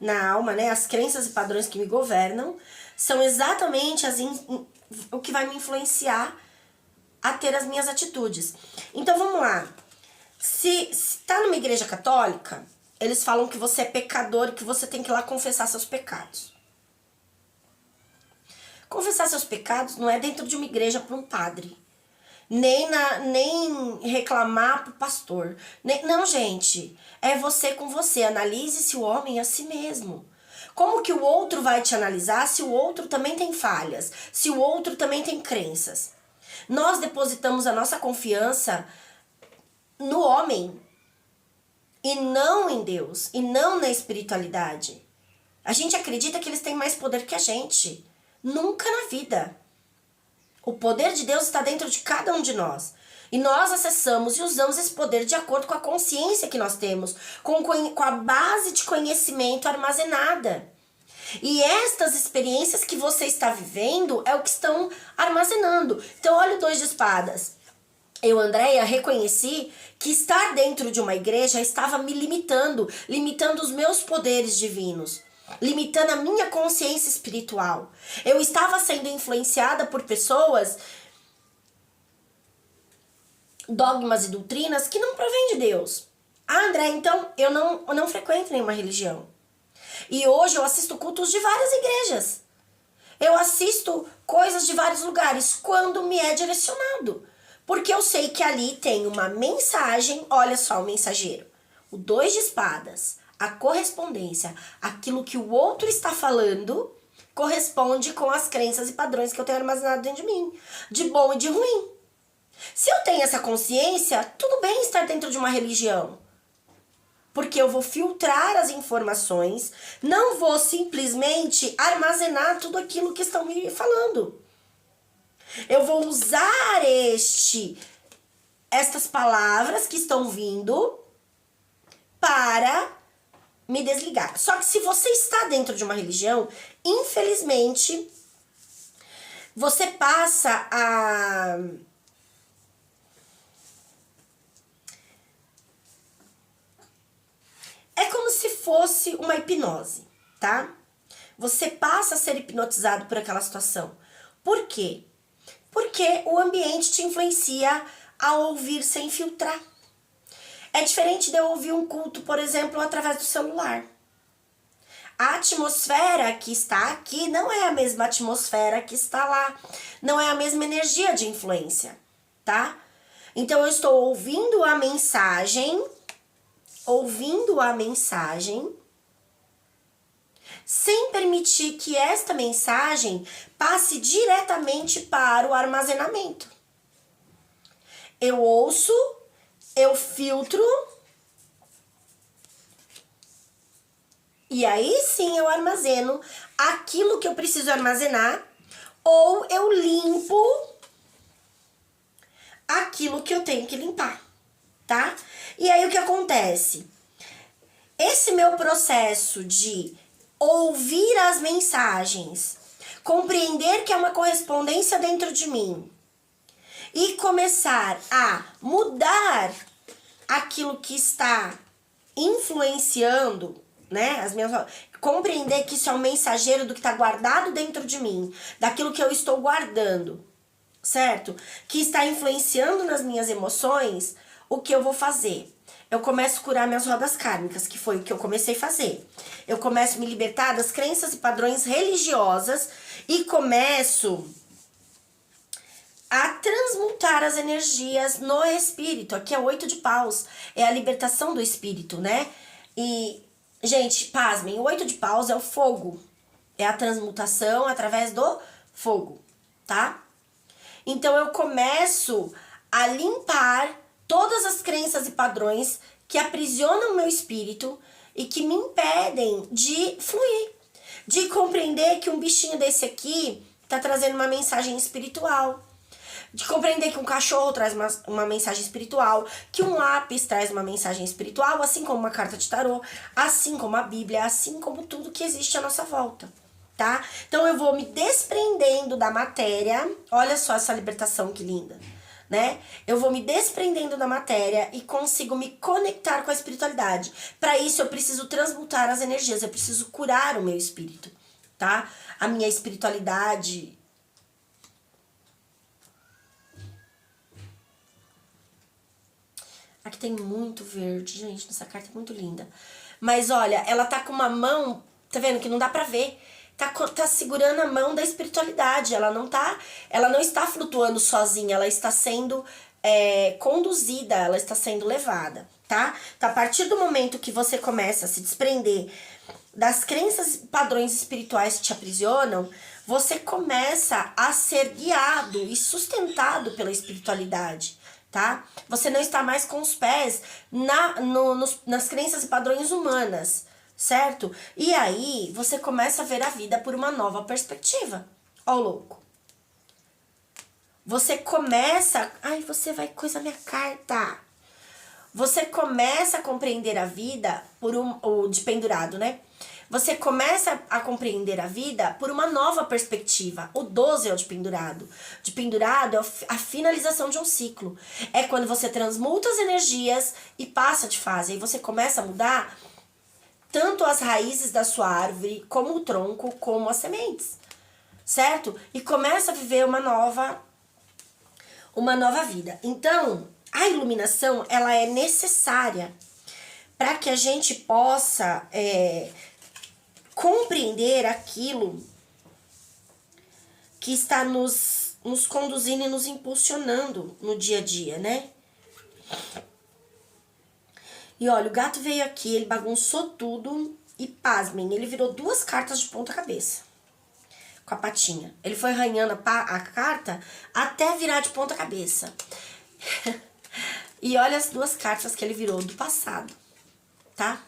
na alma, né? As crenças e padrões que me governam são exatamente o que vai me influenciar a ter as minhas atitudes. Então vamos lá. Se tá numa igreja católica, eles falam que você é pecador e que você tem que ir lá confessar seus pecados. Confessar seus pecados não é dentro de uma igreja para um padre. Nem reclamar pro pastor. Não, gente. É você com você. Analise-se o homem a si mesmo. Como que o outro vai te analisar se o outro também tem falhas? Se o outro também tem crenças? Nós depositamos a nossa confiança no homem. E não em Deus. E não na espiritualidade. A gente acredita que eles têm mais poder que a gente. Nunca na vida. O poder de Deus está dentro de cada um de nós. E nós acessamos e usamos esse poder de acordo com a consciência que nós temos, com a base de conhecimento armazenada. E estas experiências que você está vivendo é o que estão armazenando. Então, olha o 2 de espadas. Eu, Andréia, reconheci que estar dentro de uma igreja estava me limitando os meus poderes divinos, limitando a minha consciência espiritual. Eu estava sendo influenciada por pessoas, dogmas e doutrinas que não provêm de Deus. Ah, André, então eu não frequento nenhuma religião. E hoje eu assisto cultos de várias igrejas. Eu assisto coisas de vários lugares quando me é direcionado. Porque eu sei que ali tem uma mensagem, olha só o mensageiro. O 2 de espadas, a correspondência, aquilo que o outro está falando, corresponde com as crenças e padrões que eu tenho armazenado dentro de mim, de bom e de ruim. Se eu tenho essa consciência, tudo bem estar dentro de uma religião. Porque eu vou filtrar as informações, não vou simplesmente armazenar tudo aquilo que estão me falando. Eu vou usar estas palavras que estão vindo para me desligar. Só que se você está dentro de uma religião, infelizmente, você passa a... É como se fosse uma hipnose, tá? Você passa a ser hipnotizado por aquela situação. Por quê? Porque o ambiente te influencia a ouvir sem filtrar. É diferente de eu ouvir um culto, por exemplo, através do celular. A atmosfera que está aqui não é a mesma atmosfera que está lá. Não é a mesma energia de influência, tá? Então eu estou ouvindo a mensagem, sem permitir que esta mensagem passe diretamente para o armazenamento. Eu ouço, eu filtro, e aí sim eu armazeno aquilo que eu preciso armazenar, ou eu limpo aquilo que eu tenho que limpar, tá? E aí o que acontece? Esse meu processo de ouvir as mensagens, compreender que é uma correspondência dentro de mim e começar a mudar aquilo que está influenciando, né? Compreender que isso é um mensageiro do que está guardado dentro de mim, daquilo que eu estou guardando, certo? Que está influenciando nas minhas emoções. O que eu vou fazer? Eu começo a curar minhas rodas kármicas, que foi o que eu comecei a fazer. Eu começo a me libertar das crenças e padrões religiosas e começo a transmutar as energias no espírito. Aqui é o 8 de paus, é a libertação do espírito, né? E, gente, pasmem, o 8 de paus é o fogo, é a transmutação através do fogo, tá? Então eu começo a limpar todas as crenças e padrões que aprisionam o meu espírito e que me impedem de fluir, de compreender que um bichinho desse aqui tá trazendo uma mensagem espiritual, de compreender que um cachorro traz uma mensagem espiritual, que um lápis traz uma mensagem espiritual, assim como uma carta de tarô, assim como a Bíblia, assim como tudo que existe à nossa volta, tá? Então eu vou me desprendendo da matéria, olha só essa libertação que linda, né? Eu vou me desprendendo da matéria e consigo me conectar com a espiritualidade. Para isso eu preciso transmutar as energias, eu preciso curar o meu espírito, tá? A minha espiritualidade. Aqui tem muito verde, gente, essa carta é muito linda. Mas olha, ela tá com uma mão, tá vendo que não dá pra ver? Tá segurando a mão da espiritualidade, ela não está flutuando sozinha, ela está sendo conduzida, ela está sendo levada, tá? Então, a partir do momento que você começa a se desprender das crenças e padrões espirituais que te aprisionam, você começa a ser guiado e sustentado pela espiritualidade, tá? Você não está mais com os pés nas crenças e padrões humanas, certo? E aí, você começa a ver a vida por uma nova perspectiva. Ó, louco. você começa... Ai, você vai coisar minha carta. Você começa a compreender a vida por o de pendurado, né? Você começa a compreender a vida por uma nova perspectiva. O 12 é o de pendurado. De pendurado é a finalização de um ciclo. É quando você transmuta as energias e passa de fase. Aí você começa a mudar tanto as raízes da sua árvore, como o tronco, como as sementes. Certo? E começa a viver uma nova vida. Então, a iluminação, ela é necessária para que a gente possa compreender aquilo que está nos conduzindo e nos impulsionando no dia a dia, né? E olha, o gato veio aqui, ele bagunçou tudo e, pasmem, ele virou 2 cartas de ponta cabeça com a patinha. Ele foi arranhando a carta até virar de ponta cabeça. E olha as 2 cartas que ele virou do passado, tá?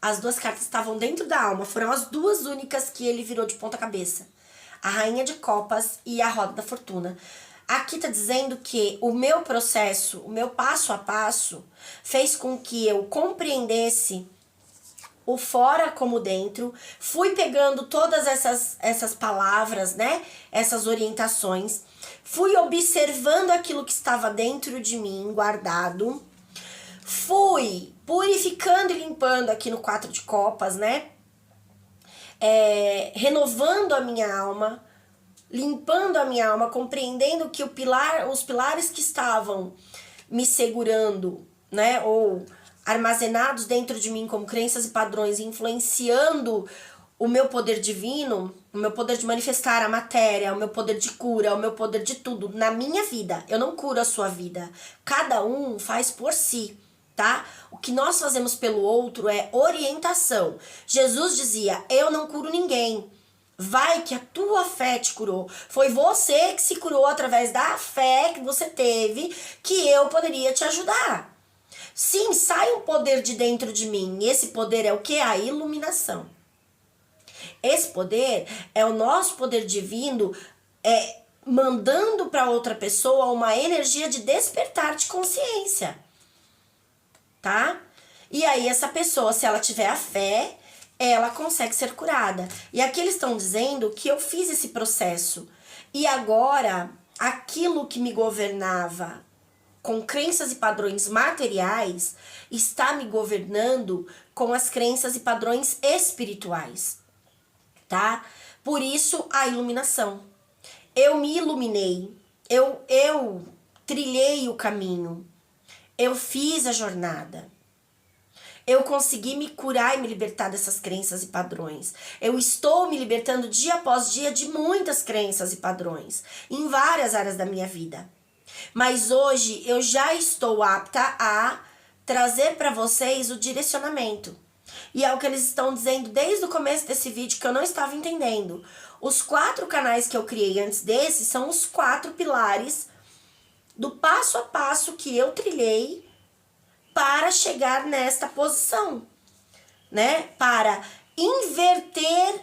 As 2 cartas estavam dentro da alma, foram as 2 únicas que ele virou de ponta cabeça. A Rainha de Copas e a Roda da Fortuna. Aqui tá dizendo que o meu processo, o meu passo a passo, fez com que eu compreendesse o fora como dentro, fui pegando todas essas palavras, né? Essas orientações, fui observando aquilo que estava dentro de mim, guardado, fui purificando e limpando aqui no 4 de copas, né? Renovando a minha alma, limpando a minha alma, compreendendo que os pilares que estavam me segurando, né? Ou armazenados dentro de mim como crenças e padrões, influenciando o meu poder divino, o meu poder de manifestar a matéria, o meu poder de cura, o meu poder de tudo na minha vida. Eu não curo a sua vida. Cada um faz por si, tá? O que nós fazemos pelo outro é orientação. Jesus dizia, eu não curo ninguém. Vai que a tua fé te curou. Foi você que se curou através da fé que você teve, que eu poderia te ajudar. Sim, sai um poder de dentro de mim. E esse poder é o que? A iluminação. Esse poder é o nosso poder divino, mandando para outra pessoa uma energia de despertar de consciência. Tá? E aí essa pessoa, se ela tiver a fé, ela consegue ser curada. E aqui eles estão dizendo que eu fiz esse processo. E agora, aquilo que me governava com crenças e padrões materiais, está me governando com as crenças e padrões espirituais, tá? Por isso, a iluminação. Eu me iluminei, eu trilhei o caminho, eu fiz a jornada. Eu consegui me curar e me libertar dessas crenças e padrões. Eu estou me libertando dia após dia de muitas crenças e padrões, em várias áreas da minha vida. Mas hoje eu já estou apta a trazer para vocês o direcionamento. E é o que eles estão dizendo desde o começo desse vídeo que eu não estava entendendo. Os 4 canais que eu criei antes desse são os 4 pilares do passo a passo que eu trilhei para chegar nesta posição, né? Para inverter,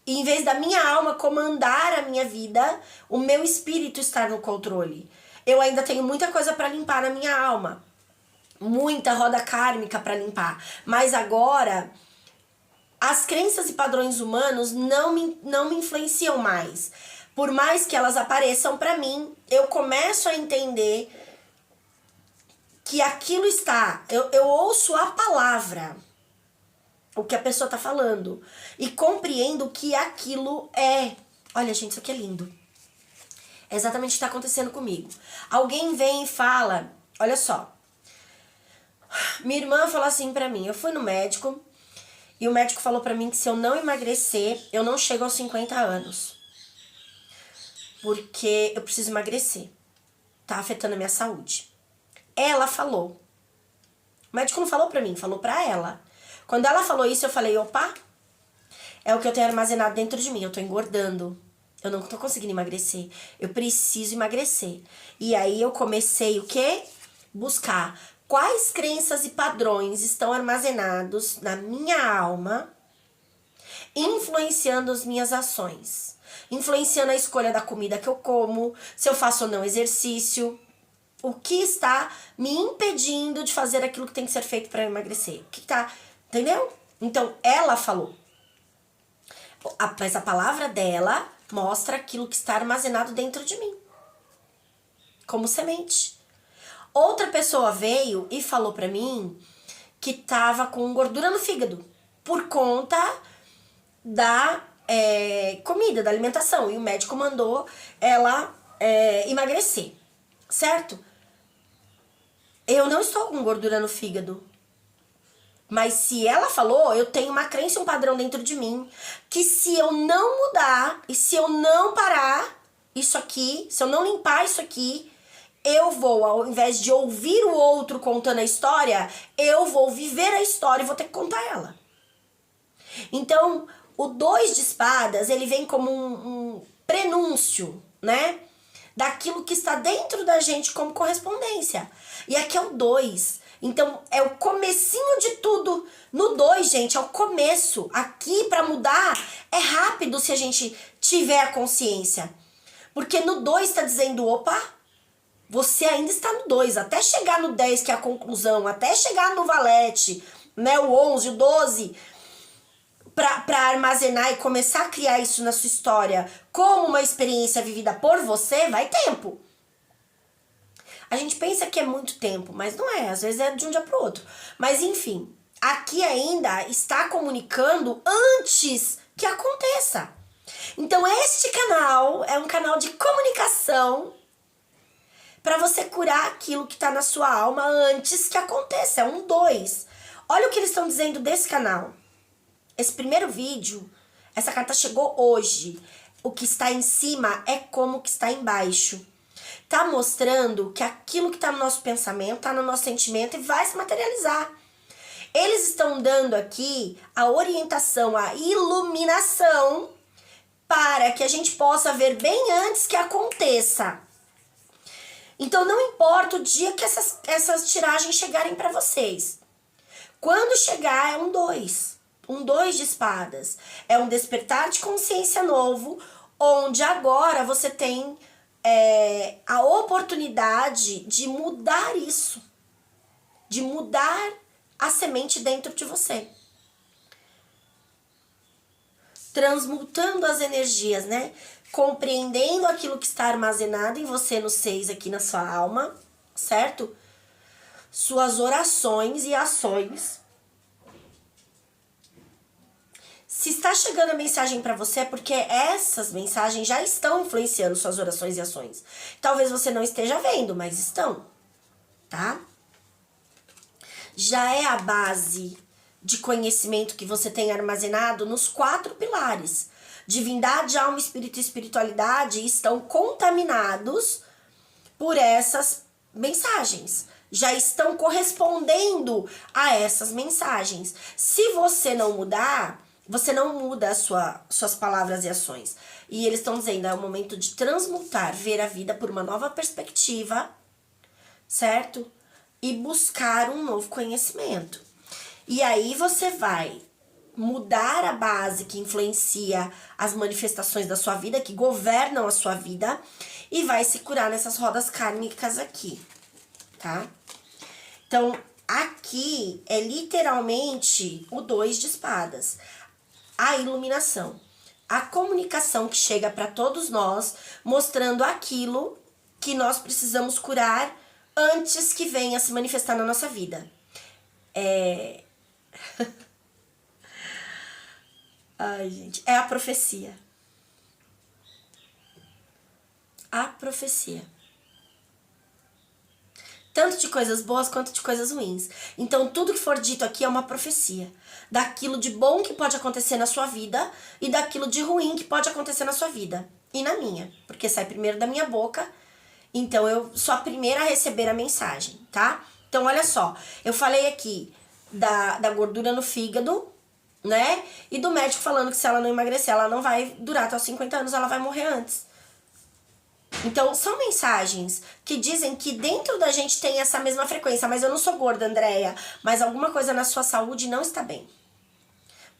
em vez da minha alma comandar a minha vida, o meu espírito estar no controle. Eu ainda tenho muita coisa para limpar na minha alma, muita roda kármica para limpar, mas agora as crenças e padrões humanos não me influenciam mais. Por mais que elas apareçam para mim, eu começo a entender que aquilo está, eu ouço a palavra, o que a pessoa está falando, e compreendo que aquilo é. Olha, gente, isso aqui é lindo. É exatamente o que está acontecendo comigo. Alguém vem e fala, olha só, minha irmã falou assim pra mim, eu fui no médico, e o médico falou pra mim que se eu não emagrecer, eu não chego aos 50 anos. Porque eu preciso emagrecer. Tá afetando a minha saúde. Ela falou. O médico não falou pra mim, falou pra ela. Quando ela falou isso, eu falei, opa, é o que eu tenho armazenado dentro de mim, eu tô engordando. Eu não tô conseguindo emagrecer. Eu preciso emagrecer. E aí eu comecei o quê? Buscar quais crenças e padrões estão armazenados na minha alma influenciando as minhas ações, influenciando a escolha da comida que eu como, se eu faço ou não exercício, o que está me impedindo de fazer aquilo que tem que ser feito para emagrecer. O que tá, entendeu? Então, ela falou. Mas a palavra dela mostra aquilo que está armazenado dentro de mim, como semente. Outra pessoa veio e falou pra mim que tava com gordura no fígado por conta da comida, da alimentação. E o médico mandou ela emagrecer, certo? Eu não estou com gordura no fígado. Mas se ela falou, eu tenho uma crença e um padrão dentro de mim que se eu não mudar e se eu não parar isso aqui, se eu não limpar isso aqui, eu vou, ao invés de ouvir o outro contando a história, eu vou viver a história e vou ter que contar ela. Então, o 2 de espadas, ele vem como um prenúncio, né? Daquilo que está dentro da gente como correspondência. E aqui é o 2. Então, é o comecinho de tudo. No 2, gente, é o começo. Aqui, para mudar, é rápido se a gente tiver a consciência. Porque no 2 está dizendo, opa, você ainda está no 2. Até chegar no 10, que é a conclusão, até chegar no valete, né, o 11, o 12, para armazenar e começar a criar isso na sua história como uma experiência vivida por você, vai tempo. A gente pensa que é muito tempo, mas não é. Às vezes é de um dia para o outro. Mas enfim, aqui ainda está comunicando antes que aconteça. Então este canal é um canal de comunicação para você curar aquilo que está na sua alma antes que aconteça. É um 2. Olha o que eles estão dizendo desse canal. Esse primeiro vídeo, essa carta chegou hoje. O que está em cima é como o que está embaixo. Tá mostrando que aquilo que tá no nosso pensamento, tá no nosso sentimento e vai se materializar. Eles estão dando aqui a orientação, a iluminação para que a gente possa ver bem antes que aconteça. Então não importa o dia que essas tiragens chegarem para vocês. Quando chegar é um 2. Um 2 de espadas. É um despertar de consciência novo, onde agora você tem a oportunidade de mudar isso, de mudar a semente dentro de você, transmutando as energias, né? Compreendendo aquilo que está armazenado em você no 6 aqui na sua alma, certo? Suas orações e ações. Se está chegando a mensagem para você é porque essas mensagens já estão influenciando suas orações e ações. Talvez você não esteja vendo, mas estão, tá? Já é a base de conhecimento que você tem armazenado nos 4 pilares. Divindade, alma, espírito e espiritualidade estão contaminados por essas mensagens. Já estão correspondendo a essas mensagens. Se você não mudar, você não muda suas palavras e ações. E eles estão dizendo, é o momento de transmutar, ver a vida por uma nova perspectiva, certo? E buscar um novo conhecimento. E aí você vai mudar a base que influencia as manifestações da sua vida, que governam a sua vida, e vai se curar nessas rodas kármicas aqui, tá? Então, aqui é literalmente o 2 de espadas. A iluminação, a comunicação que chega para todos nós, mostrando aquilo que nós precisamos curar antes que venha se manifestar na nossa vida. Ai, gente, é a profecia. A profecia. Tanto de coisas boas quanto de coisas ruins. Então, tudo que for dito aqui é uma profecia. Daquilo de bom que pode acontecer na sua vida e daquilo de ruim que pode acontecer na sua vida. E na minha, porque sai primeiro da minha boca. Então, eu sou a primeira a receber a mensagem, tá? Então, olha só. Eu falei aqui da gordura no fígado, né? E do médico falando que se ela não emagrecer, ela não vai durar até os 50 anos, ela vai morrer antes. Então, são mensagens que dizem que dentro da gente tem essa mesma frequência. Mas eu não sou gorda, Andréia. Mas alguma coisa na sua saúde não está bem.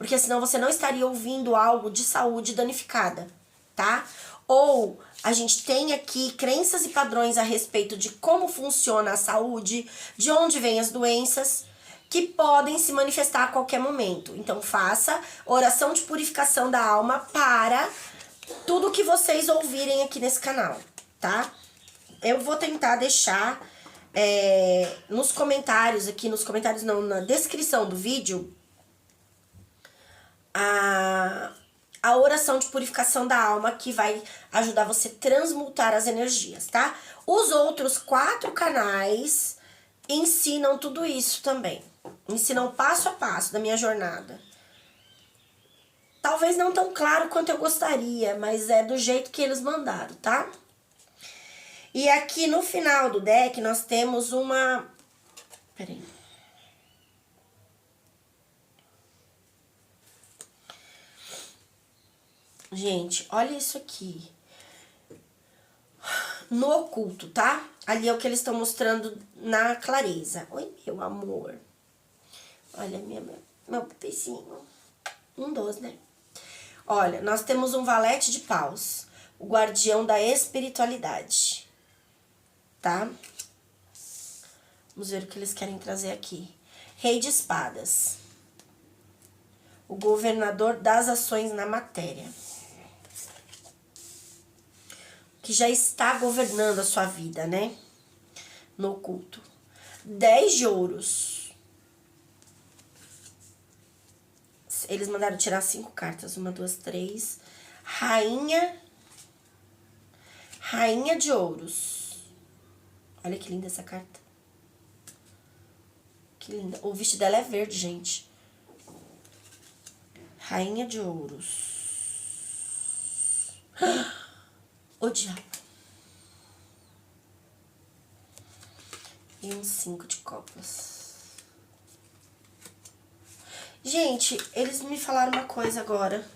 porque senão você não estaria ouvindo algo de saúde danificada, tá? Ou a gente tem aqui crenças e padrões a respeito de como funciona a saúde, de onde vêm as doenças, que podem se manifestar a qualquer momento. Então faça oração de purificação da alma para tudo que vocês ouvirem aqui nesse canal, tá? Eu vou tentar deixar nos comentários aqui, nos comentários não, na descrição do vídeo, a oração de purificação da alma que vai ajudar você a transmutar as energias, tá? Os outros 4 canais ensinam tudo isso também. Ensinam passo a passo da minha jornada. Talvez não tão claro quanto eu gostaria, mas é do jeito que eles mandaram, tá? E aqui no final do deck nós temos uma... Peraí. Gente, olha isso aqui. No oculto, tá? Ali é o que eles estão mostrando na clareza. Oi, meu amor. Olha, meu bebezinho. Um dos, né? Olha, nós temos um valete de paus. O guardião da espiritualidade. Tá? Vamos ver o que eles querem trazer aqui. Rei de espadas. O governador das ações na matéria. Que já está governando a sua vida, né? No oculto. 10 de ouros. Eles mandaram tirar 5 cartas. 1, 2, 3. Rainha de ouros. Olha que linda essa carta. Que linda. O vestido dela é verde, gente. Rainha de ouros. O diabo. E um 5 de copas. Gente, eles me falaram uma coisa agora.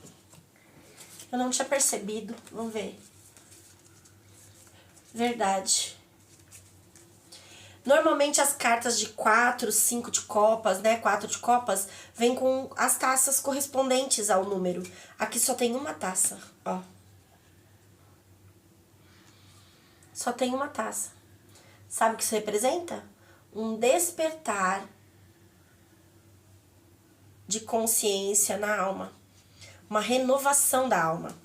Eu não tinha percebido. Vamos ver. Verdade. Normalmente as cartas de 4, 5 de copas, né? 4 de copas, vem com as taças correspondentes ao número. Aqui só tem uma taça, ó. Só tem uma taça. Sabe o que isso representa? Um despertar de consciência na alma. Uma renovação da alma.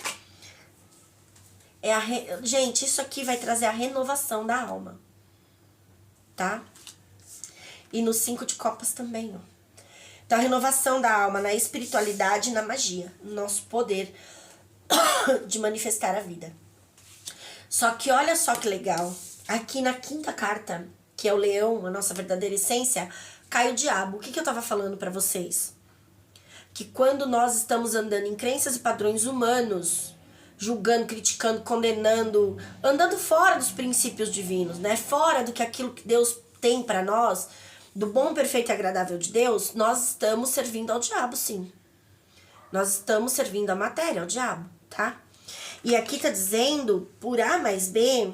Gente, isso aqui vai trazer a renovação da alma. Tá? E no 5 de copas também, ó. Então, a renovação da alma na espiritualidade e na magia. Nosso poder de manifestar a vida. Só que olha só que legal. Aqui na 5ª carta, que é o leão, a nossa verdadeira essência, cai o diabo. O que eu tava falando pra vocês? Que quando nós estamos andando em crenças e padrões humanos, julgando, criticando, condenando, andando fora dos princípios divinos, né? Fora do que aquilo que Deus tem pra nós, do bom, perfeito e agradável de Deus, nós estamos servindo ao diabo, sim. Nós estamos servindo a matéria, ao diabo, tá? E aqui tá dizendo, por A mais B,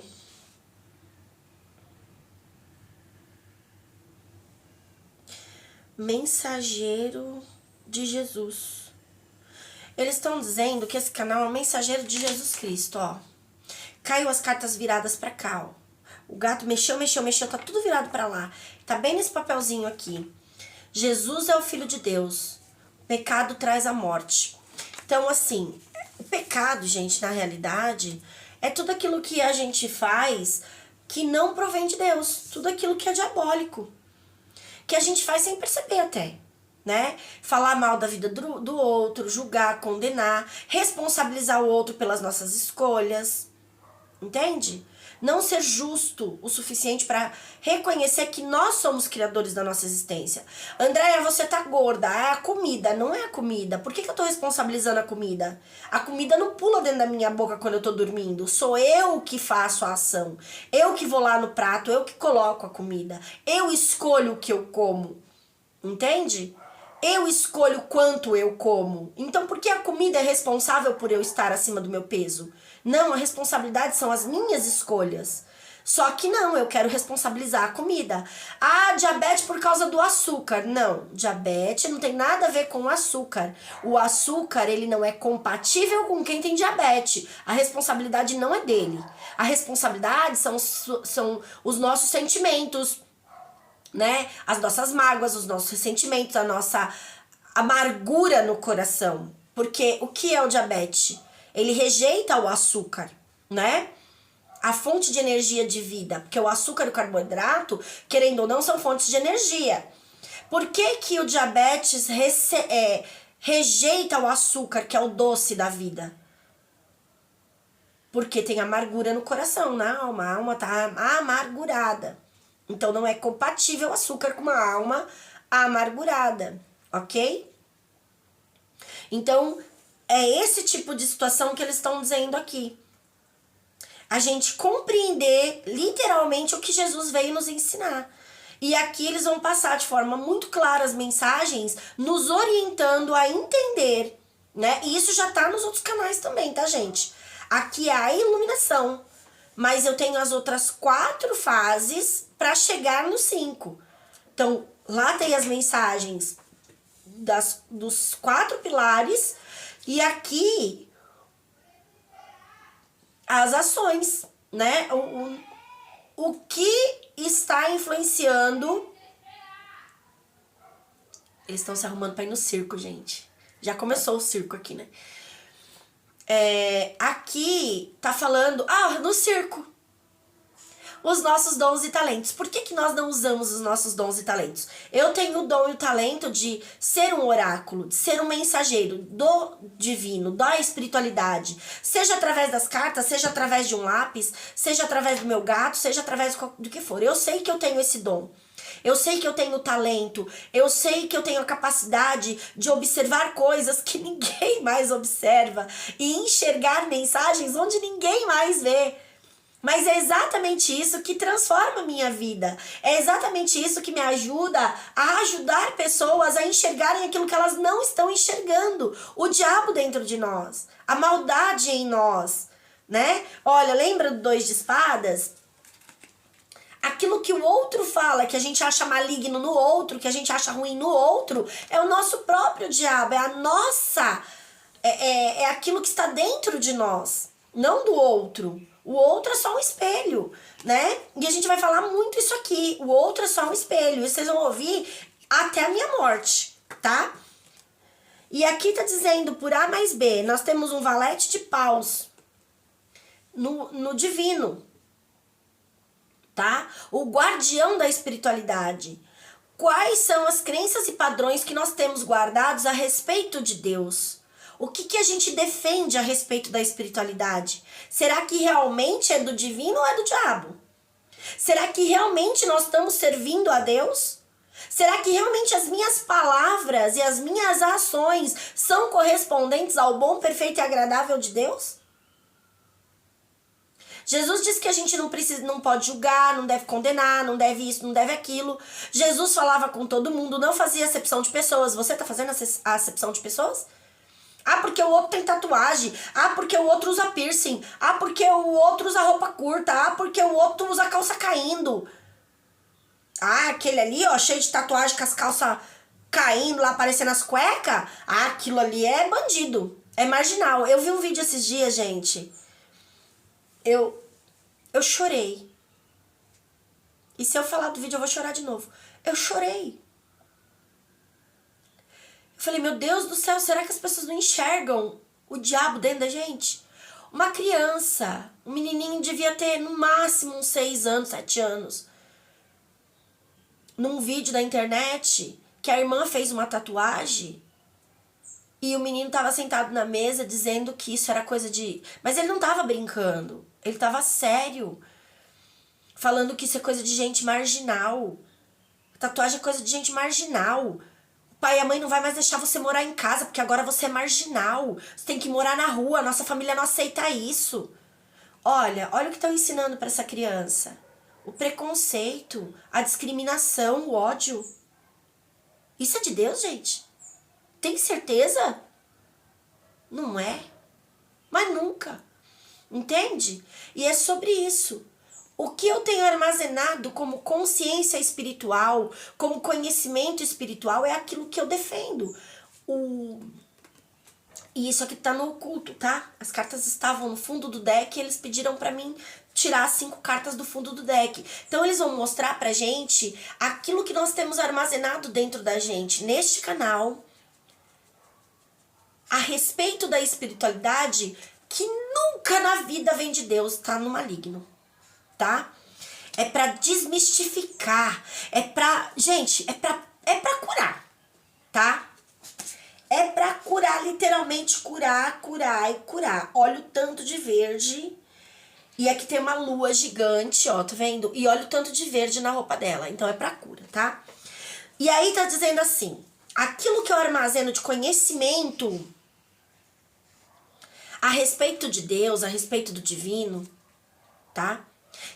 mensageiro de Jesus. Eles estão dizendo que esse canal é um mensageiro de Jesus Cristo, ó. Caiu as cartas viradas pra cá, ó. O gato mexeu, tá tudo virado pra lá. Tá bem nesse papelzinho aqui. Jesus é o Filho de Deus. Pecado traz a morte. Então, assim, o pecado, gente, na realidade, é tudo aquilo que a gente faz que não provém de Deus. Tudo aquilo que é diabólico. Que a gente faz sem perceber até, né? Falar mal da vida do outro, julgar, condenar, responsabilizar o outro pelas nossas escolhas. Entende? Não ser justo o suficiente para reconhecer que nós somos criadores da nossa existência. Andréia, você tá gorda. É a comida, não é a comida. Por que eu tô responsabilizando a comida? A comida não pula dentro da minha boca quando eu tô dormindo. Sou eu que faço a ação. Eu que vou lá no prato, eu que coloco a comida. Eu escolho o que eu como. Entende? Eu escolho quanto eu como. Então, por que a comida é responsável por eu estar acima do meu peso? Não, a responsabilidade são as minhas escolhas. Só que não, eu quero responsabilizar a comida. Ah, diabetes por causa do açúcar. Não, diabetes não tem nada a ver com o açúcar. O açúcar, ele não é compatível com quem tem diabetes. A responsabilidade não é dele. A responsabilidade são os nossos sentimentos, né? As nossas mágoas, os nossos ressentimentos, a nossa amargura no coração. Porque o que é o diabetes? Ele rejeita o açúcar, né? A fonte de energia de vida, porque o açúcar e o carboidrato, querendo ou não, são fontes de energia. Por que que o diabetes rejeita o açúcar, que é o doce da vida? Porque tem amargura no coração, na alma. A alma tá amargurada. Então não é compatível o açúcar com uma alma amargurada, ok? Então é esse tipo de situação que eles estão dizendo aqui. A gente compreender literalmente o que Jesus veio nos ensinar. E aqui eles vão passar de forma muito clara as mensagens, nos orientando a entender, né? E isso já tá nos outros canais também, tá, gente? Aqui é a iluminação, mas eu tenho as outras 4 fases para chegar no 5. Então, lá tem as mensagens dos 4 pilares, e aqui as ações, né? O que está influenciando. Eles estão se arrumando para ir no circo, gente. Já começou o circo aqui, né? Aqui tá falando, no circo. Os nossos dons e talentos. Por que nós não usamos os nossos dons e talentos? Eu tenho o dom e o talento de ser um oráculo, de ser um mensageiro do divino, da espiritualidade. Seja através das cartas, seja através de um lápis, seja através do meu gato, seja através do que for. Eu sei que eu tenho esse dom. Eu sei que eu tenho talento. Eu sei que eu tenho a capacidade de observar coisas que ninguém mais observa e enxergar mensagens onde ninguém mais vê. Mas é exatamente isso que transforma a minha vida. É exatamente isso que me ajuda a ajudar pessoas a enxergarem aquilo que elas não estão enxergando. O diabo dentro de nós. A maldade em nós, né? Olha, lembra do 2 de espadas? Aquilo que o outro fala, que a gente acha maligno no outro, que a gente acha ruim no outro, é o nosso próprio diabo, é a nossa... É aquilo que está dentro de nós, não do outro. O outro é só um espelho, né? E a gente vai falar muito isso aqui. O outro é só um espelho. Isso vocês vão ouvir até a minha morte, tá? E aqui tá dizendo, por A mais B, nós temos um valete de paus no divino, tá? O guardião da espiritualidade. Quais são as crenças e padrões que nós temos guardados a respeito de Deus? O que a gente defende a respeito da espiritualidade? Será que realmente é do divino ou é do diabo? Será que realmente nós estamos servindo a Deus? Será que realmente as minhas palavras e as minhas ações são correspondentes ao bom, perfeito e agradável de Deus? Jesus disse que a gente não pode julgar, não deve condenar, não deve isso, não deve aquilo. Jesus falava com todo mundo, não fazia acepção de pessoas. Você está fazendo a acepção de pessoas? Ah, porque o outro tem tatuagem. Ah, porque o outro usa piercing. Ah, porque o outro usa roupa curta. Ah, porque o outro usa calça caindo. Ah, aquele ali, ó, cheio de tatuagem com as calças caindo lá, aparecendo as cuecas. Ah, aquilo ali é bandido. É marginal. Eu vi um vídeo esses dias, gente. Eu chorei. E se eu falar do vídeo, eu vou chorar de novo. Eu chorei. Eu falei, meu Deus do céu, será que as pessoas não enxergam o diabo dentro da gente? Uma criança, um menininho devia ter no máximo uns 6 anos, 7 anos. Num vídeo da internet, que a irmã fez uma tatuagem e o menino tava sentado na mesa dizendo que isso era coisa de... Mas ele não tava brincando, ele tava sério. Falando que isso é coisa de gente marginal. Tatuagem é coisa de gente marginal. O pai e a mãe não vai mais deixar você morar em casa, porque agora você é marginal. Você tem que morar na rua, a nossa família não aceita isso. Olha o que estão ensinando para essa criança. O preconceito, a discriminação, o ódio. Isso é de Deus, gente? Tem certeza? Não é. Mas nunca. Entende? E é sobre isso. O que eu tenho armazenado como consciência espiritual, como conhecimento espiritual, é aquilo que eu defendo. E isso aqui tá no oculto, tá? As cartas estavam no fundo do deck e eles pediram pra mim tirar 5 cartas do fundo do deck. Então eles vão mostrar pra gente aquilo que nós temos armazenado dentro da gente neste canal a respeito da espiritualidade, que nunca na vida vem de Deus, tá no maligno, tá? É pra desmistificar, gente, é pra curar, tá? É pra curar, literalmente curar, curar e curar. Olha o tanto de verde. E aqui tem uma lua gigante, ó, tá vendo? E olha o tanto de verde na roupa dela. Então é pra cura, tá? E aí tá dizendo assim, aquilo que eu armazeno de conhecimento a respeito de Deus, a respeito do divino, tá?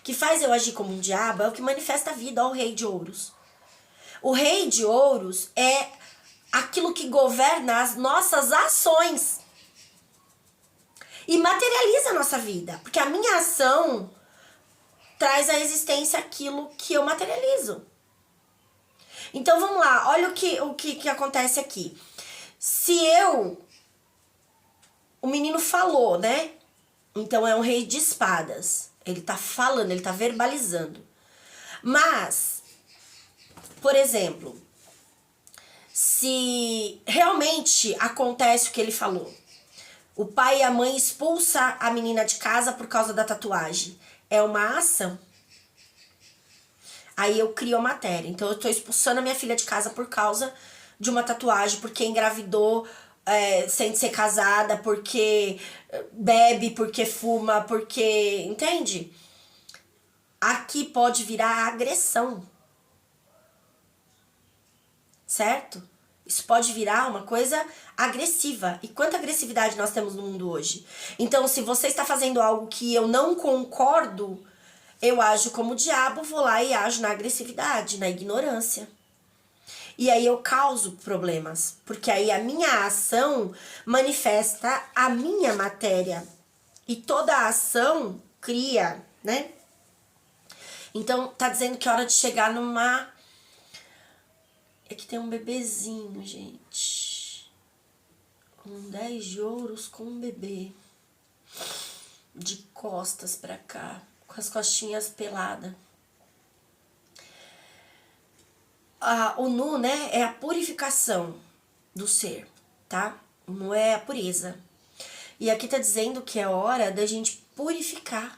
Que faz eu agir como um diabo, é o que manifesta a vida, ó, o rei de ouros. O rei de ouros é aquilo que governa as nossas ações e materializa a nossa vida, porque a minha ação traz à existência aquilo que eu materializo. Então vamos lá, olha o que acontece aqui. O menino falou, né? Então é um rei de espadas. Ele tá falando, ele tá verbalizando. Mas, por exemplo, se realmente acontece o que ele falou, o pai e a mãe expulsam a menina de casa por causa da tatuagem, é uma ação. Aí eu crio a matéria. Então eu tô expulsando a minha filha de casa por causa de uma tatuagem, porque engravidou sem ser casada, porque bebe, porque fuma, porque... Entende? Aqui pode virar agressão. Certo? Isso pode virar uma coisa agressiva. E quanta agressividade nós temos no mundo hoje? Então, se você está fazendo algo que eu não concordo, eu ajo como o diabo, vou lá e ajo na agressividade, na ignorância. E aí eu causo problemas, porque aí a minha ação manifesta a minha matéria. E toda a ação cria, né? Então, tá dizendo que é hora de chegar numa... É que tem um bebezinho, gente. Um 10 de ouros com um bebê. De costas pra cá. Com as costinhas peladas. O nu, né, é a purificação do ser, tá? O nu é a pureza. E aqui tá dizendo que é hora da gente purificar.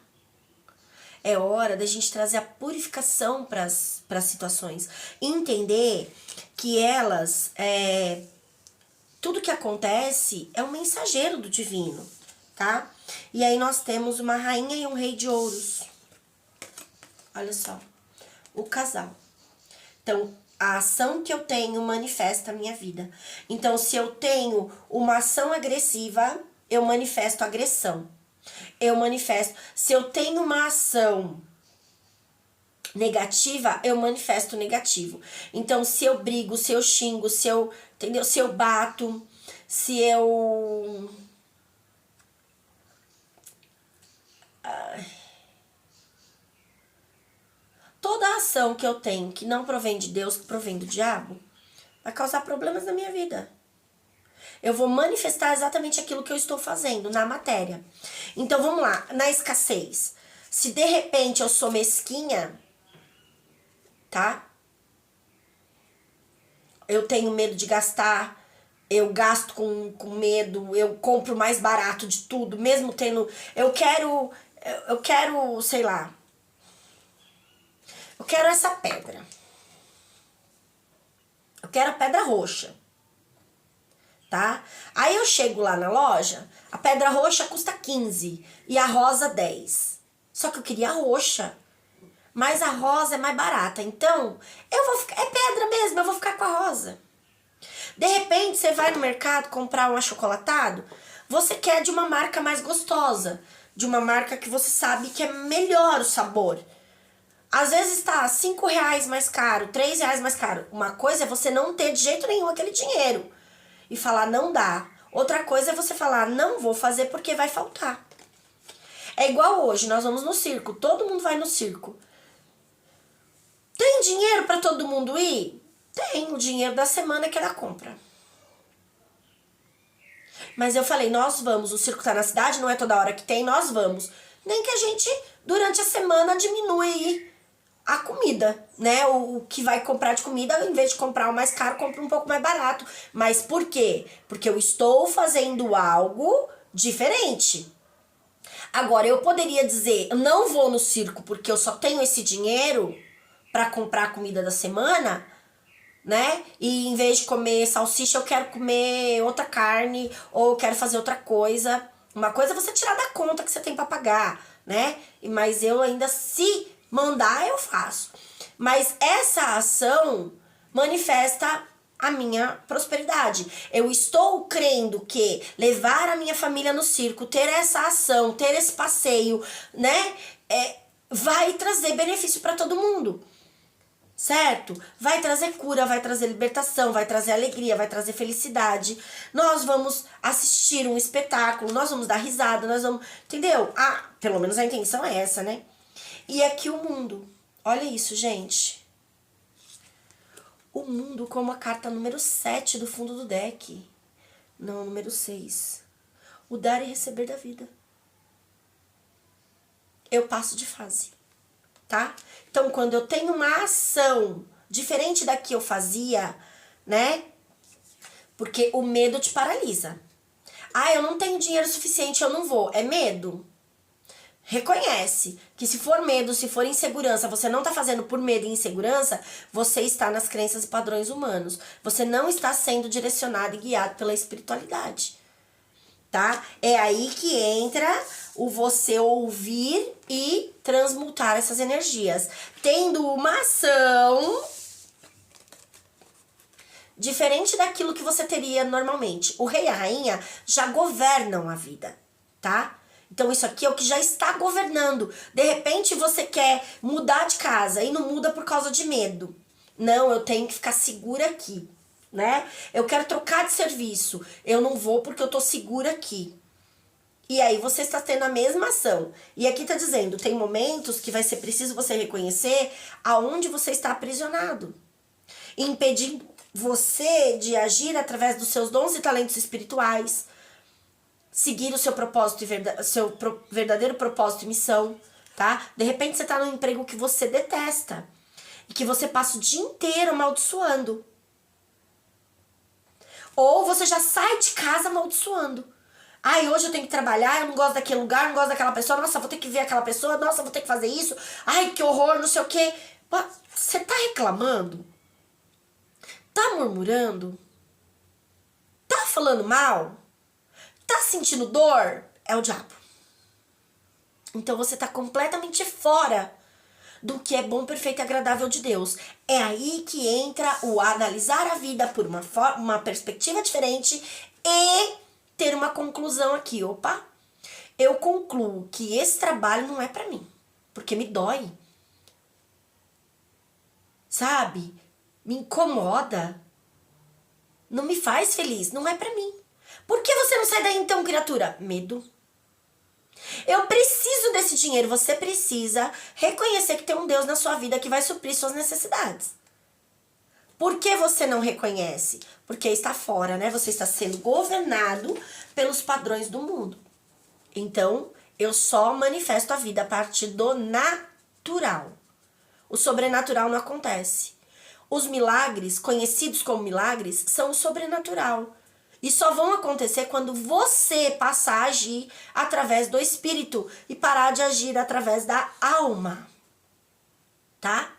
É hora da gente trazer a purificação para as situações. Entender que elas, tudo que acontece é um mensageiro do divino, tá? E aí nós temos uma rainha e um rei de ouros. Olha só, o casal. Então, a ação que eu tenho manifesta a minha vida. Então, se eu tenho uma ação agressiva, eu manifesto agressão. Eu manifesto. Se eu tenho uma ação negativa, eu manifesto negativo. Então, se eu brigo, se eu xingo, entendeu? Se eu bato, se eu... Toda a ação que eu tenho que não provém de Deus, que provém do diabo, vai causar problemas na minha vida. Eu vou manifestar exatamente aquilo que eu estou fazendo na matéria. Então, vamos lá, na escassez. Se de repente eu sou mesquinha, tá? Eu tenho medo de gastar, eu gasto com medo, eu compro mais barato de tudo, mesmo tendo... Eu quero, sei lá, eu quero essa pedra. Eu quero a pedra roxa. Tá? Aí eu chego lá na loja, a pedra roxa custa 15 e a rosa 10. Só que eu queria a roxa, mas a rosa é mais barata. Então, eu vou ficar, é pedra mesmo, eu vou ficar com a rosa. De repente, você vai no mercado comprar um achocolatado, você quer de uma marca mais gostosa, de uma marca que você sabe que é melhor o sabor. Às vezes está R$5 mais caro, R$3 mais caro. Uma coisa é você não ter de jeito nenhum aquele dinheiro e falar não dá. Outra coisa é você falar não vou fazer porque vai faltar. É igual hoje, nós vamos no circo, todo mundo vai no circo. Tem dinheiro para todo mundo ir? Tem, o dinheiro da semana que é da compra. Mas eu falei, nós vamos, o circo tá na cidade, não é toda hora que tem, nós vamos. Nem que a gente, durante a semana, diminua aí a comida, né? O que vai comprar de comida, em vez de comprar o mais caro, compra um pouco mais barato. Mas por quê? Porque eu estou fazendo algo diferente. Agora, eu poderia dizer, eu não vou no circo porque eu só tenho esse dinheiro para comprar a comida da semana, né? E em vez de comer salsicha, eu quero comer outra carne, ou eu quero fazer outra coisa. Uma coisa é você tirar da conta que você tem para pagar, né? Mas eu ainda, se mandar, eu faço. Mas essa ação manifesta a minha prosperidade. Eu estou crendo que levar a minha família no circo, ter essa ação, ter esse passeio, né? Vai trazer benefício para todo mundo. Certo? Vai trazer cura, vai trazer libertação, vai trazer alegria, vai trazer felicidade. Nós vamos assistir um espetáculo, nós vamos dar risada, nós vamos... Entendeu? Pelo menos a intenção é essa, né? E aqui o mundo. Olha isso, gente. O mundo como a carta número 7 do fundo do deck. Não, número 6. O dar e receber da vida. Eu passo de fase. Tá? Então, quando eu tenho uma ação diferente da que eu fazia, né? Porque o medo te paralisa. Eu não tenho dinheiro suficiente, eu não vou. É medo? Reconhece que se for medo, se for insegurança, você não tá fazendo por medo e insegurança, você está nas crenças e padrões humanos. Você não está sendo direcionado e guiado pela espiritualidade. Tá? É aí que entra o você ouvir e transmutar essas energias. Tendo uma ação diferente daquilo que você teria normalmente. O rei e a rainha já governam a vida, tá? Então isso aqui é o que já está governando. De repente você quer mudar de casa e não muda por causa de medo. Não, eu tenho que ficar segura aqui, né? Eu quero trocar de serviço. Eu não vou porque eu tô segura aqui. E aí você está tendo a mesma ação. E aqui tá dizendo, tem momentos que vai ser preciso você reconhecer aonde você está aprisionado. Impedindo você de agir através dos seus dons e talentos espirituais. Seguir o seu propósito e seu verdadeiro propósito e missão, tá? De repente você tá num emprego que você detesta. E que você passa o dia inteiro amaldiçoando. Ou você já sai de casa amaldiçoando. Hoje eu tenho que trabalhar, eu não gosto daquele lugar, não gosto daquela pessoa, nossa, vou ter que ver aquela pessoa, nossa, vou ter que fazer isso, que horror, não sei o quê. Você tá reclamando? Tá murmurando? Tá falando mal? Tá sentindo dor? É o diabo. Então você tá completamente fora do que é bom, perfeito e agradável de Deus. É aí que entra o analisar a vida por uma perspectiva diferente e ter uma conclusão aqui. Opa, eu concluo que esse trabalho não é pra mim, porque me dói. Sabe? Me incomoda. Não me faz feliz, não é pra mim. Por que você não sai daí então, criatura? Medo. Eu preciso desse dinheiro. Você precisa reconhecer que tem um Deus na sua vida que vai suprir suas necessidades. Por que você não reconhece? Porque está fora, né? Você está sendo governado pelos padrões do mundo. Então, eu só manifesto a vida a partir do natural. O sobrenatural não acontece. Os milagres, conhecidos como milagres, são o sobrenatural. E só vão acontecer quando você passar a agir através do espírito e parar de agir através da alma. Tá?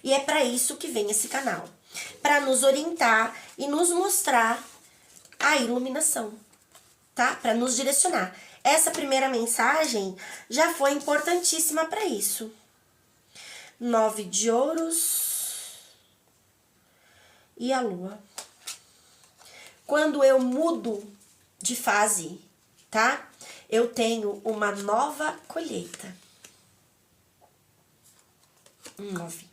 E é para isso que vem esse canal. Para nos orientar e nos mostrar a iluminação. Tá? Para nos direcionar. Essa primeira mensagem já foi importantíssima para isso. 9 de ouros e a lua. Quando eu mudo de fase, tá? Eu tenho uma nova colheita. 9.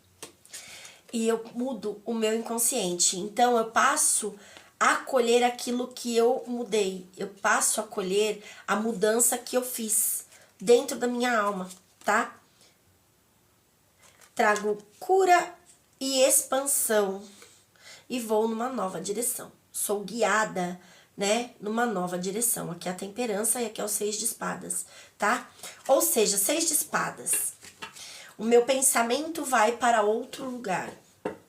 E eu mudo o meu inconsciente. Então, eu passo a colher aquilo que eu mudei. Eu passo a colher a mudança que eu fiz. dentro da minha alma, tá? Trago cura e expansão e vou numa nova direção. Sou guiada, né, numa nova direção. Aqui é a temperança e aqui é o 6 de espadas, tá? Ou seja, 6 de espadas. O meu pensamento vai para outro lugar,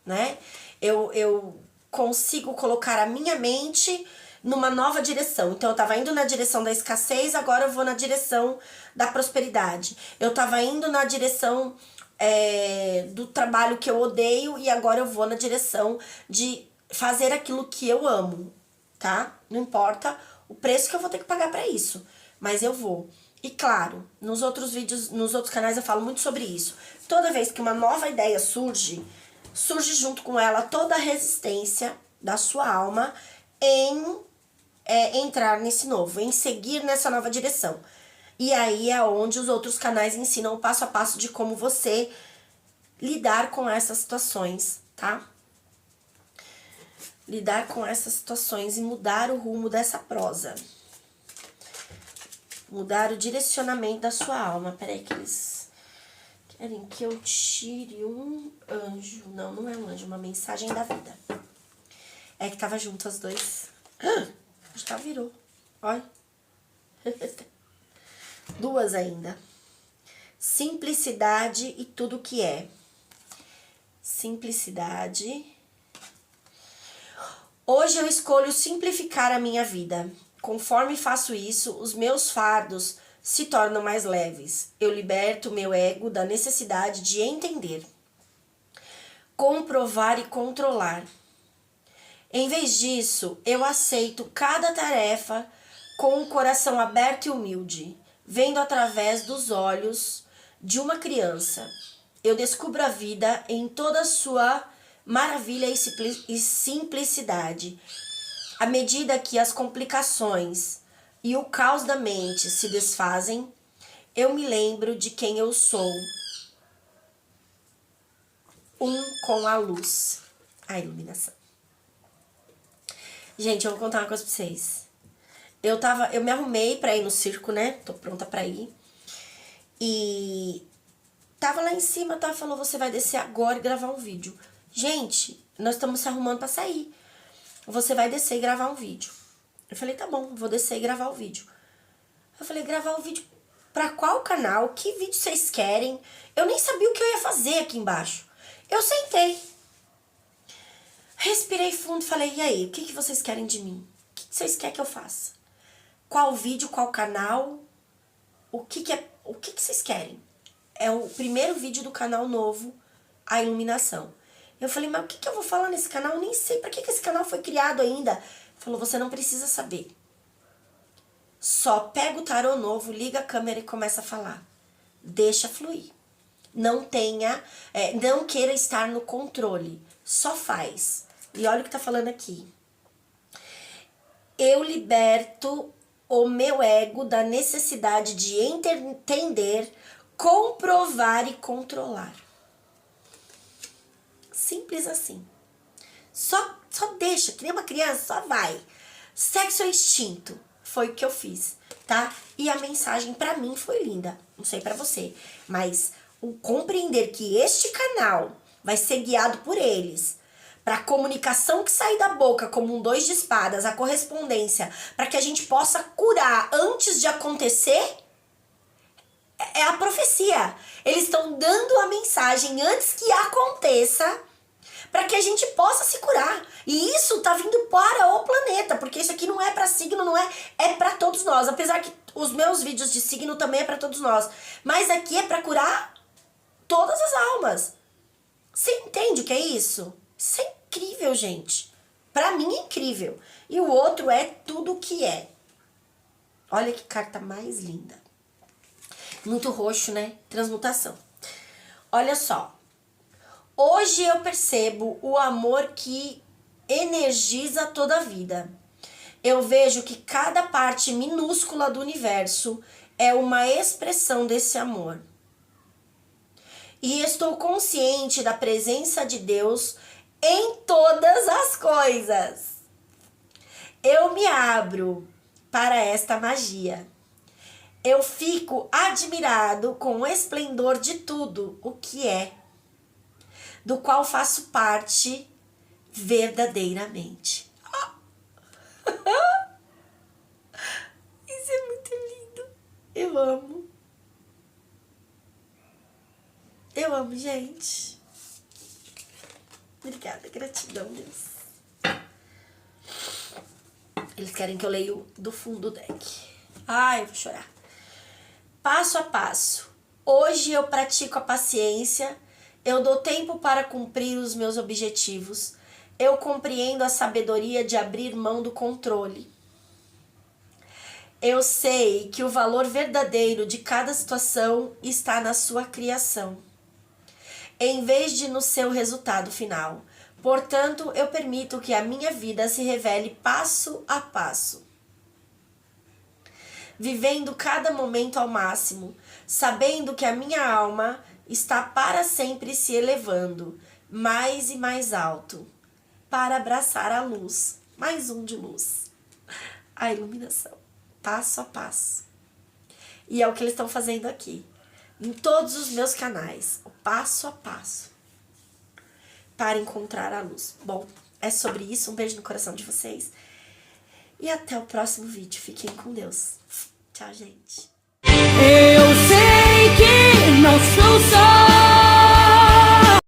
né? Eu consigo colocar a minha mente numa nova direção. Então, eu tava indo na direção da escassez, agora eu vou na direção da prosperidade. Eu tava indo na direção do trabalho que eu odeio e agora eu vou na direção de fazer aquilo que eu amo, tá? Não importa o preço que eu vou ter que pagar pra isso, mas eu vou. E claro, nos outros vídeos, nos outros canais eu falo muito sobre isso. Toda vez que uma nova ideia surge junto com ela toda a resistência da sua alma em entrar nesse novo, em seguir nessa nova direção. E aí é onde os outros canais ensinam o passo a passo de como você lidar com essas situações, tá? Lidar com essas situações e mudar o rumo dessa prosa. Mudar o direcionamento da sua alma. Peraí que eles querem que eu tire um anjo. Não, não é um anjo, uma mensagem da vida. É que tava junto as dois. Já virou. Olha. Duas ainda. Simplicidade e tudo que é. Simplicidade. Hoje eu escolho simplificar a minha vida. Conforme faço isso, os meus fardos se tornam mais leves. Eu liberto meu ego da necessidade de entender, comprovar e controlar. Em vez disso, eu aceito cada tarefa com um coração aberto e humilde, vendo através dos olhos de uma criança. Eu descubro a vida em toda a sua maravilha e simplicidade. À medida que as complicações e o caos da mente se desfazem, eu me lembro de quem eu sou. Um com a luz, a iluminação. Gente, eu vou contar uma coisa pra vocês. Eu me arrumei pra ir no circo, né? Tô pronta pra ir. E tava lá em cima, falou, você vai descer agora e gravar um vídeo. Gente, nós estamos se arrumando pra sair. Você vai descer e gravar um vídeo. Eu falei, tá bom, vou descer e gravar o vídeo. Eu falei, gravar o vídeo pra qual canal? Que vídeo vocês querem? Eu nem sabia o que eu ia fazer aqui embaixo. Eu sentei. Respirei fundo e falei, e aí, o que vocês querem de mim? O que vocês querem que eu faça? Qual vídeo, qual canal? O que vocês querem? É o primeiro vídeo do canal novo, A Iluminação. Eu falei, mas o que eu vou falar nesse canal? Eu nem sei pra que esse canal foi criado ainda. Ele falou, você não precisa saber. Só pega o tarô novo, liga a câmera e começa a falar. Deixa fluir. Não queira estar no controle. Só faz. E olha o que tá falando aqui. Eu liberto o meu ego da necessidade de entender, comprovar e controlar. Simples assim. Só deixa, que nem uma criança, só vai. Sexo é instinto. Foi o que eu fiz, tá? E a mensagem pra mim foi linda. Não sei pra você, mas o compreender que este canal vai ser guiado por eles, pra comunicação que sair da boca como um 2 de espadas, a correspondência, pra que a gente possa curar antes de acontecer, é a profecia. Eles estão dando a mensagem antes que aconteça, para que a gente possa se curar. E isso tá vindo para o planeta, porque isso aqui não é para signo, é para todos nós. Apesar que os meus vídeos de signo também é para todos nós, mas aqui é para curar todas as almas. Você entende o que é isso? Isso é incrível, gente. Para mim é incrível. E o outro é tudo o que é. Olha que carta mais linda. Muito roxo, né? Transmutação. Olha só. Hoje eu percebo o amor que energiza toda a vida. Eu vejo que cada parte minúscula do universo é uma expressão desse amor. E estou consciente da presença de Deus em todas as coisas. Eu me abro para esta magia. eu fico admirado com o esplendor de tudo o que é, do qual faço parte verdadeiramente. Isso é muito lindo. Eu amo. Eu amo, gente. Obrigada, gratidão, Deus. Eles querem que eu leia do fundo do deck. Ai, eu vou chorar. Passo a passo. Hoje eu pratico a paciência. Eu dou tempo para cumprir os meus objetivos. Eu compreendo a sabedoria de abrir mão do controle. Eu sei que o valor verdadeiro de cada situação está na sua criação, em vez de no seu resultado final. Portanto, eu permito que a minha vida se revele passo a passo, vivendo cada momento ao máximo, sabendo que a minha alma está para sempre se elevando mais e mais alto, para abraçar a luz, mais um de luz, a iluminação, passo a passo. E é o que eles estão fazendo aqui, em todos os meus canais, o passo a passo, para encontrar a luz. Bom, é sobre isso, um beijo no coração de vocês, e até o próximo vídeo. Fiquem com Deus. Tchau, gente.